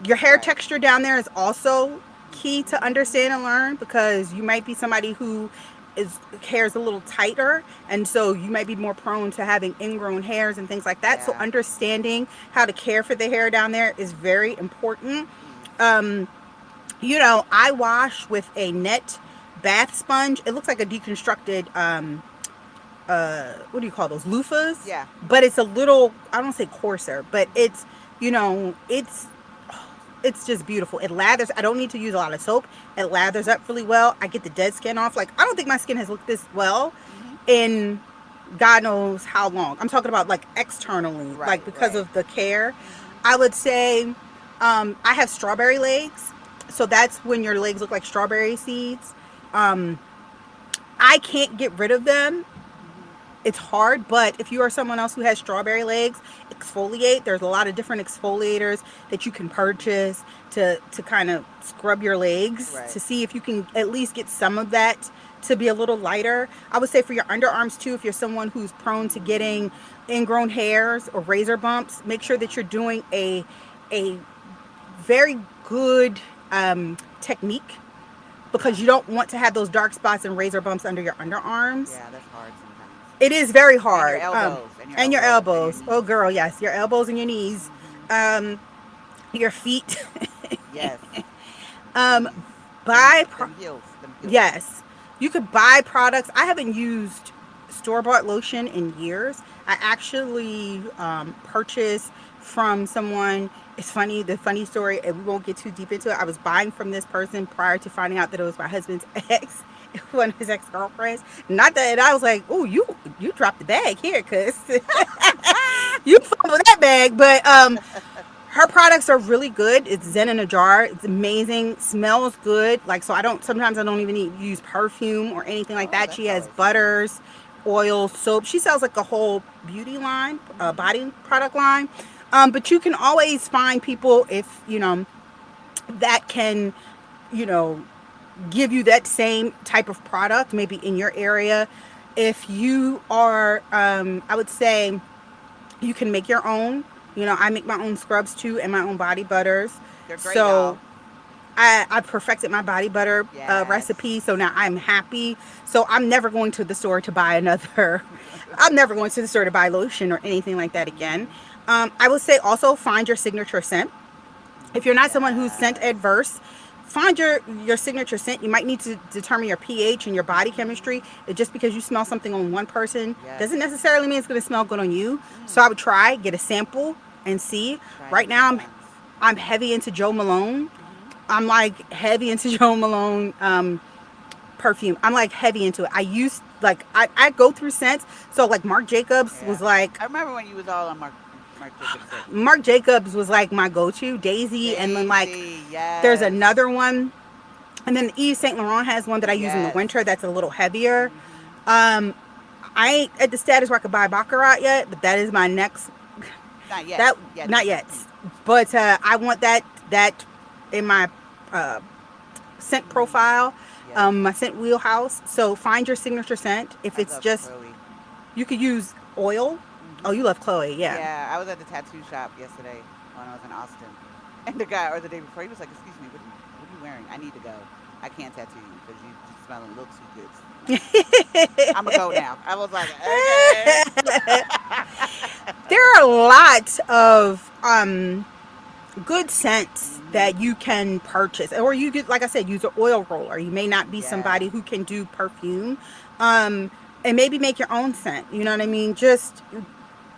S2: Your hair
S1: right.
S2: texture down there is also key to
S1: Hmm.
S2: understand and learn, because you might be somebody who is hair is a little tighter, and so you might be more prone to having ingrown hairs and things like that. So
S1: Yeah.
S2: understanding how to care for the hair down there is very important.
S1: Yes.
S2: um, I wash with a net bath sponge. It looks like a deconstructed what do you call those, loofahs,
S1: Yeah.
S2: but it's a little, I don't say coarser, but it's, you know it's it's just beautiful. It lathers. I don't need to use a lot of soap. It lathers up really well. I get the dead skin off. Like, I don't think my skin has looked this well
S1: Hmm.
S2: in God knows how long. I'm talking about like externally, like
S1: Right,
S2: because
S1: right.
S2: of the care.
S1: Hmm.
S2: I would say I have strawberry legs, so that's when your legs look like strawberry seeds. Um, I can't get rid of them.
S1: Hmm.
S2: It's hard, but if you are someone else who has strawberry legs, exfoliate. There's a lot of different exfoliators that you can purchase to kind of scrub your legs
S1: Right.
S2: to see if you can at least get some of that to be a little lighter. I would say for your underarms too, if you're someone who's prone to getting
S1: Mm.
S2: ingrown hairs or razor bumps, make sure that
S1: Yeah.
S2: you're doing a very good technique, because
S1: Yeah.
S2: you don't want to have those dark spots and razor bumps under your underarms.
S1: Yeah, that's hard sometimes.
S2: It is very
S1: And your
S2: hard.
S1: elbows, and your
S2: And your
S1: elbows, and your
S2: elbows. Oh,
S1: knees.
S2: girl, yes, your elbows and your knees,
S1: Hmm.
S2: um, your feet.
S1: Yes.
S2: um,
S1: Please. Them,
S2: buy,
S1: them heels. Them heels.
S2: yes, you could buy products. I haven't used store bought lotion in years. I actually purchased from someone. It's funny, the funny story, and we won't get too deep into it. I was buying from this person prior to finding out that it was my husband's ex, one of his ex girlfriends. Not that, and I was like, "Oh, you dropped the bag here, cause you fumbled that bag." But her products are really good. It's Zen in a jar. It's amazing. Smells good. Like, so sometimes I don't even need use perfume or anything like
S1: Oh,
S2: that. She
S1: that's
S2: has
S1: always nice.
S2: butters, oil, soap. She sells like a whole beauty line,
S1: Hmm.
S2: body product line. But you can always find people, if that can, you know, give you that same type of product, maybe in your area. If you are, I would say you can make your own. I make my own scrubs too and my own body butters.
S1: They're great,
S2: So
S1: y'all.
S2: I perfected my body butter
S1: Yes.
S2: recipe. So now I'm happy. So I'm never going to the store to buy another. I'm never going to the store to buy lotion or anything like that again.
S1: Hmm.
S2: I would say also find your signature scent. If you're not someone who's scent
S1: Yes.
S2: adverse, find your signature scent. You might need to determine your pH and your body
S1: Hmm.
S2: chemistry. Just because you smell something on one person
S1: Yes.
S2: doesn't necessarily mean it's going to smell good on you. So
S1: Mm.
S2: I would try, get a sample, and see.
S1: Try
S2: Right
S1: different
S2: now, I'm
S1: ones.
S2: I'm heavy into Joe Malone.
S1: Hmm.
S2: I'm like heavy into Joe Malone perfume. I'm like heavy into it. I go through scents. So like
S1: Yeah. I remember when you was all on Marc Jacobs scent.
S2: Marc Jacobs was like my go-to, Daisy, and then like
S1: Daisy.
S2: there's
S1: Yes.
S2: another one. And then Yves Saint Laurent has one that I use in the
S1: Yes.
S2: winter that's a little heavier.
S1: Hmm.
S2: Um, I ain't at the status where I could buy Baccarat yet, but that is my next.
S1: Not yet.
S2: That
S1: Yet.
S2: not yet, but I want that in my uh, scent
S1: Hmm.
S2: profile,
S1: Yes.
S2: my scent wheelhouse. So find your signature scent. If
S1: I
S2: it's
S1: love
S2: just,
S1: Chloe.
S2: you could use oil. Oh,
S1: Hmm.
S2: you love Chloe, yeah.
S1: Yeah, I was at the tattoo shop yesterday when I was in Austin, and the guy, or the day before, he was like, "Excuse me, what are you wearing? I need to go. I can't tattoo you because you just smell and look too good." I'm like, I'm gonna go now. I was like, okay.
S2: There are a lot of good scents that
S1: Hmm.
S2: you can purchase, or you could, like I said, use an oil roller. You may not be somebody
S1: Yeah.
S2: who can do perfume. um and maybe make your own scent. You know what I mean? Just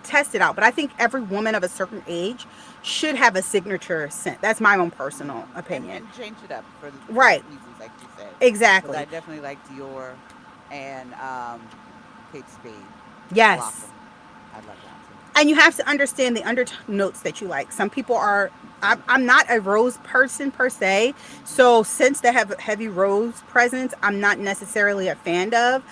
S2: test it out. But I think every woman of a certain age should have a signature scent. That's my own personal opinion.
S1: And change it up for
S2: Right.
S1: different reasons, like you said. Because I
S2: Exactly.
S1: definitely like Dior and Kate Spade
S2: Yes.
S1: Blossom. I love that too.
S2: And you have to understand the undernotes that you like. Some people are. I'm not a rose person per se,
S1: Hmm.
S2: so scents that have heavy rose presence, I'm not necessarily a fan of.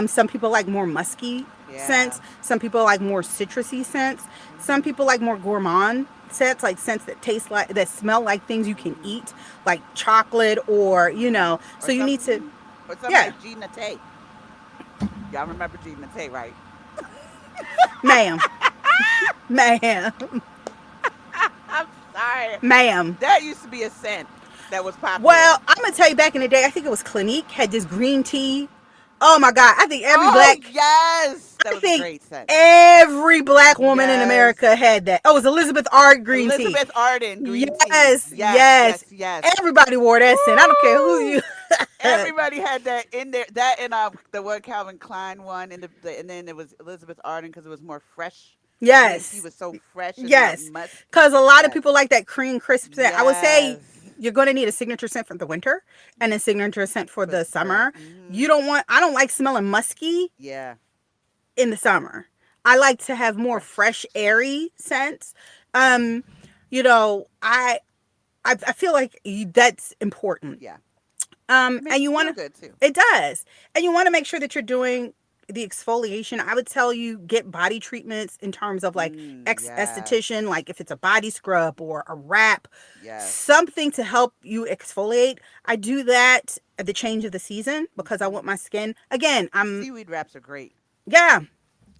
S2: Some people like more musky
S1: Yeah.
S2: scents. Some people like more citrusy scents. Some
S1: Hmm.
S2: people like more gourmand scents, like scents that taste like, that smell like things you can
S1: Hmm.
S2: eat, like chocolate, or
S1: Hmm.
S2: So you need to,
S1: Or something
S2: yeah,
S1: like Gina Tate. Y'all remember Gina Tate, right?
S2: ma'am, ma'am,
S1: I'm sorry.
S2: ma'am.
S1: That used to be a scent that was
S2: Well,
S1: popular.
S2: I'm gonna tell you, back in the day, I think it was Clinique had this green tea. Oh my God!
S1: Oh yes, that
S2: I
S1: was a
S2: think
S1: great scent.
S2: every black woman in
S1: Yes,
S2: America had that. Oh, it was Elizabeth Art green tea.
S1: Elizabeth Arden green tea.
S2: Yes,
S1: Yes,
S2: yes.
S1: yes, yes.
S2: Everybody wore that scent. I don't care who
S1: Woo!
S2: you.
S1: Everybody had that in there. That and the one Calvin Klein one, and and then it was Elizabeth Arden because it was more fresh. The green tea
S2: Yes,
S1: was so fresh and not
S2: yes.
S1: musk.
S2: Because a lot of
S1: Yes,
S2: people like that cream crisp scent. I would say
S1: yes.
S2: you're going to need a signature scent for the winter and a signature scent for
S1: For the
S2: the
S1: spring.
S2: summer.
S1: Hmm.
S2: You don't want. I don't like smelling musky
S1: Yeah,
S2: in the summer. I like to have more fresh,
S1: fresh.
S2: airy scents. Um, I feel like that's important.
S1: Yeah, it
S2: And
S1: makes
S2: you
S1: you
S2: want
S1: feel
S2: to,
S1: good too.
S2: it does, and you want to make sure that you're doing the exfoliation. I would tell you get body treatments in terms of like esthetician,
S1: Yes,
S2: like if it's a body scrub or a wrap,
S1: yes.
S2: something to help you exfoliate. I do that at the change of the season because I
S1: Hmm.
S2: want my skin. Again,
S1: Seaweed wraps are great.
S2: yeah,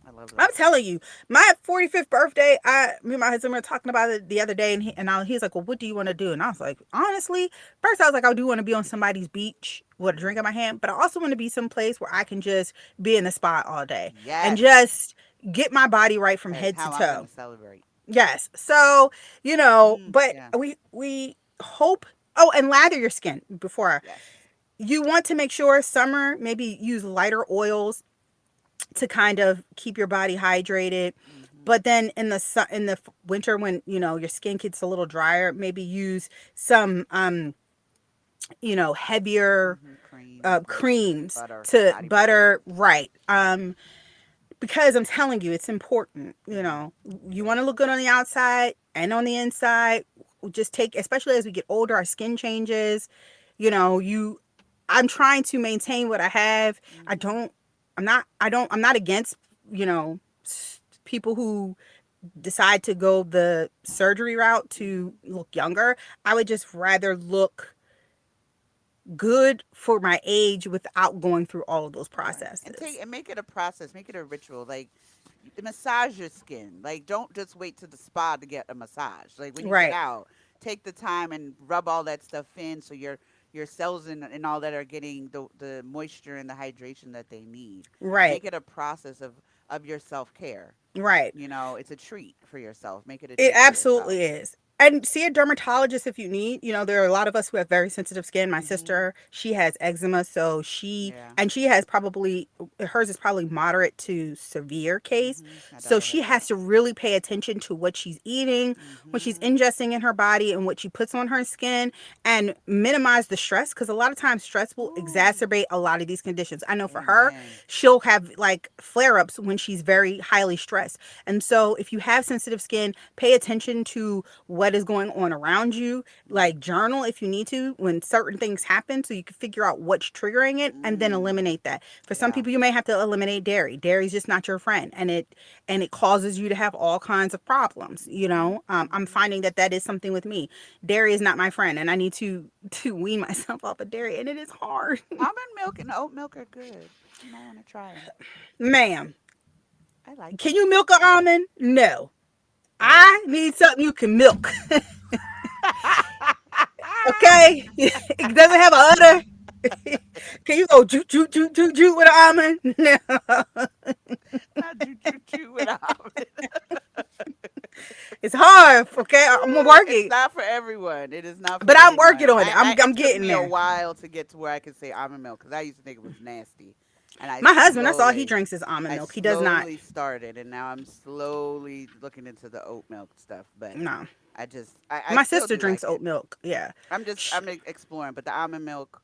S1: I love
S2: I'm
S1: those.
S2: telling you, my 45th birthday, me and my husband were talking about it the other day, and he's like, "Well, what do you want to do?" And I was like, honestly, first I was like, I do want to be on somebody's beach with a drink in
S1: Hmm.
S2: my hand, but I also want to be someplace where I can just be in the spot all day and
S1: Yes,
S2: just get my body right from
S1: that is
S2: head to
S1: how I'm
S2: toe.
S1: gonna celebrate.
S2: Yes. So, but
S1: Yeah.
S2: we hope. Oh, and lather your skin before.
S1: Yes.
S2: You want to make sure summer, maybe use lighter oils to kind of keep your body hydrated.
S1: Hmm.
S2: But then in the winter, when your skin gets a little drier, maybe use some heavier
S1: Hmm. Creams like
S2: creams
S1: butter,
S2: to
S1: body butter.
S2: butter, right. Because I'm telling you, it's important.
S1: Hmm.
S2: You want
S1: Yeah.
S2: to look good on the outside and on the inside. Just take, especially as we get older, our skin changes. You know, you. I'm trying to maintain what I have. I
S1: Hmm.
S2: don't. I'm not. I don't. I'm not against. You know, people who decide to go the surgery route to
S1: Hmm.
S2: look younger. I would just rather look good for my age without going through all of those
S1: Right. And take
S2: processes.
S1: and make it a process. Make it a ritual. Like massage your skin. Like don't just wait to the spa to get a massage. Like when you get
S2: Right.
S1: out, take the time and rub all that stuff in so your cells and all that are getting the moisture and the hydration that they need.
S2: Right.
S1: Make it a process of your self care.
S2: Right.
S1: It's a treat for yourself. Make it a
S2: It
S1: treat for yourself.
S2: absolutely is. And see a dermatologist if you need. There are a lot of us who have very sensitive skin. My
S1: Mhm.
S2: sister, she has eczema, so
S1: Yeah.
S2: she has probably, hers is probably moderate to severe case.
S1: Mhm. My
S2: So
S1: daughter
S2: she
S1: has that.
S2: has to really pay attention to what she's eating, what she's
S1: Mhm.
S2: ingesting in her body, and what she puts on her skin, and minimize the stress, because a lot of times stress will
S1: Ooh.
S2: exacerbate a lot of these conditions. I know for her,
S1: Amen.
S2: she'll have like flare ups when she's very highly stressed. And so if you have sensitive skin, pay attention to what is going on around you. Like journal if you need to when certain things happen so you can figure out what's triggering it and then
S1: Mm.
S2: eliminate that. For some
S1: Yeah.
S2: people you may have to eliminate dairy. Dairy is just not your friend, and it causes you to have all kinds of problems.
S1: Mhm.
S2: I'm
S1: Mhm.
S2: finding that that is something with me. Dairy is not my friend, and I need to wean myself off of dairy, and it is hard.
S1: Almond milk and oat milk are good. You might want to try them.
S2: Ma'am,
S1: I like
S2: can
S1: them.
S2: you milk an almond? No.
S1: Oh.
S2: I need something you can milk. Okay? It doesn't have a udder. Can you go joot, joot, joot, joot, joot with an almond? No.
S1: Not choo choo choo with almond.
S2: It's hard, okay? I'm
S1: It's
S2: working.
S1: not for everyone. It is not for
S2: But I'm
S1: everyone.
S2: working on it.
S1: It
S2: I'm
S1: took
S2: getting
S1: me a
S2: there.
S1: while to get to where I could say almond milk because I used to think it was nasty. And
S2: My husband, that's all he drinks is almond
S1: I
S2: milk. He does not.
S1: slowly started, and now I'm slowly looking into the oat milk stuff. But
S2: No.
S1: I
S2: My
S1: still
S2: sister
S1: do
S2: drinks
S1: like
S2: oat
S1: it.
S2: milk. Yeah.
S1: I'm exploring, but the almond milk,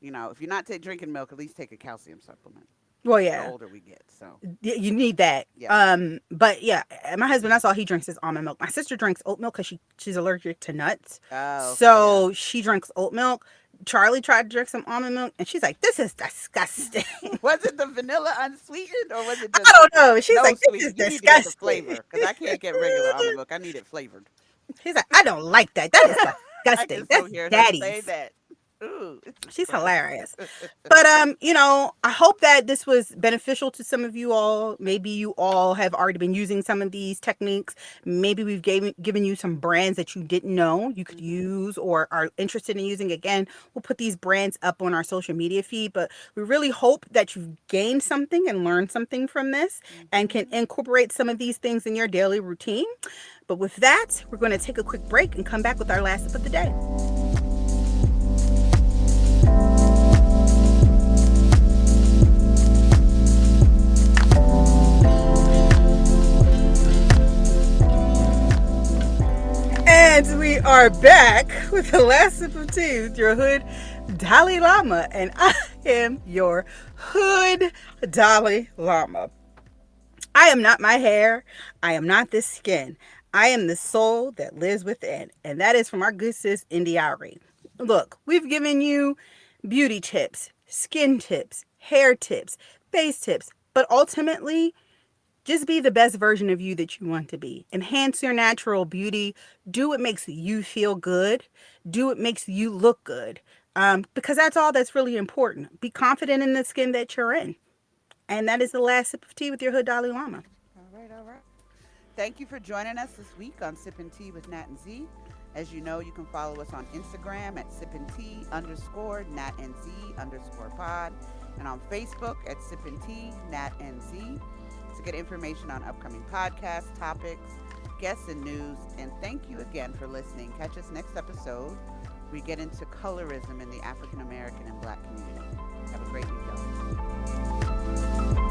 S1: if you're not drinking milk, at least take a calcium supplement.
S2: Well,
S1: The
S2: yeah.
S1: older we get, so
S2: You need that.
S1: yeah.
S2: But yeah, my husband, that's all he drinks is almond milk. My sister drinks oat milk because she's allergic to nuts,
S1: Oh, okay, yeah.
S2: so she drinks oat milk. Charlie tried to drink some almond milk, and she's like, "This is disgusting."
S1: Was it the vanilla unsweetened, or was it
S2: I
S1: just
S2: don't know. She's
S1: no
S2: like, "This is
S1: sweet? You need to get the
S2: disgusting."
S1: flavor because I can't get regular almond milk. I need it flavored.
S2: She's like, "I don't like that. That is
S1: I can
S2: disgusting.
S1: so
S2: That's
S1: hear her say
S2: daddy's."
S1: that. Ooh, it's
S2: She's
S1: disgusting.
S2: hilarious. But I hope that this was beneficial to some of you all. Maybe you all have already been using some of these techniques. Maybe we've given you some brands that you didn't know you could
S1: Hmm.
S2: use or are interested in using. Again, we'll put these brands up on our social media feed, but we really hope that you've gained something and learned something from this and can
S1: Hmm.
S2: incorporate some of these things in your daily routine. But with that, we're going to take a quick break and come back with our last tip of the day. And we are back with the last sip of tea with your hood Dalai Lama. And I am your hood Dalai Lama. I am not my hair. I am not this skin. I am the soul that lives within. And that is from our good sis, Indiari. Look, we've given you beauty tips, skin tips, hair tips, face tips, but ultimately, just be the best version of you that you want to be. Enhance your natural beauty. Do what makes you feel good. Do what makes you look good. Because that's all that's really important. Be confident in the skin that you're in. And that is the last sip of tea with your hood Dalai Lama.
S1: All right, all right. Thank you for joining us this week on Sippin' Tea with Nat and Z. As you know, you can follow us on Instagram at Sippin' Tea _ Nat and Z _ pod, and on Facebook at Sippin' Tea Nat and Z to get information on upcoming podcasts, topics, guests, and news. And thank you again for listening. Catch us next episode. We get into colorism in the African American and Black community. Have a great week, y'all.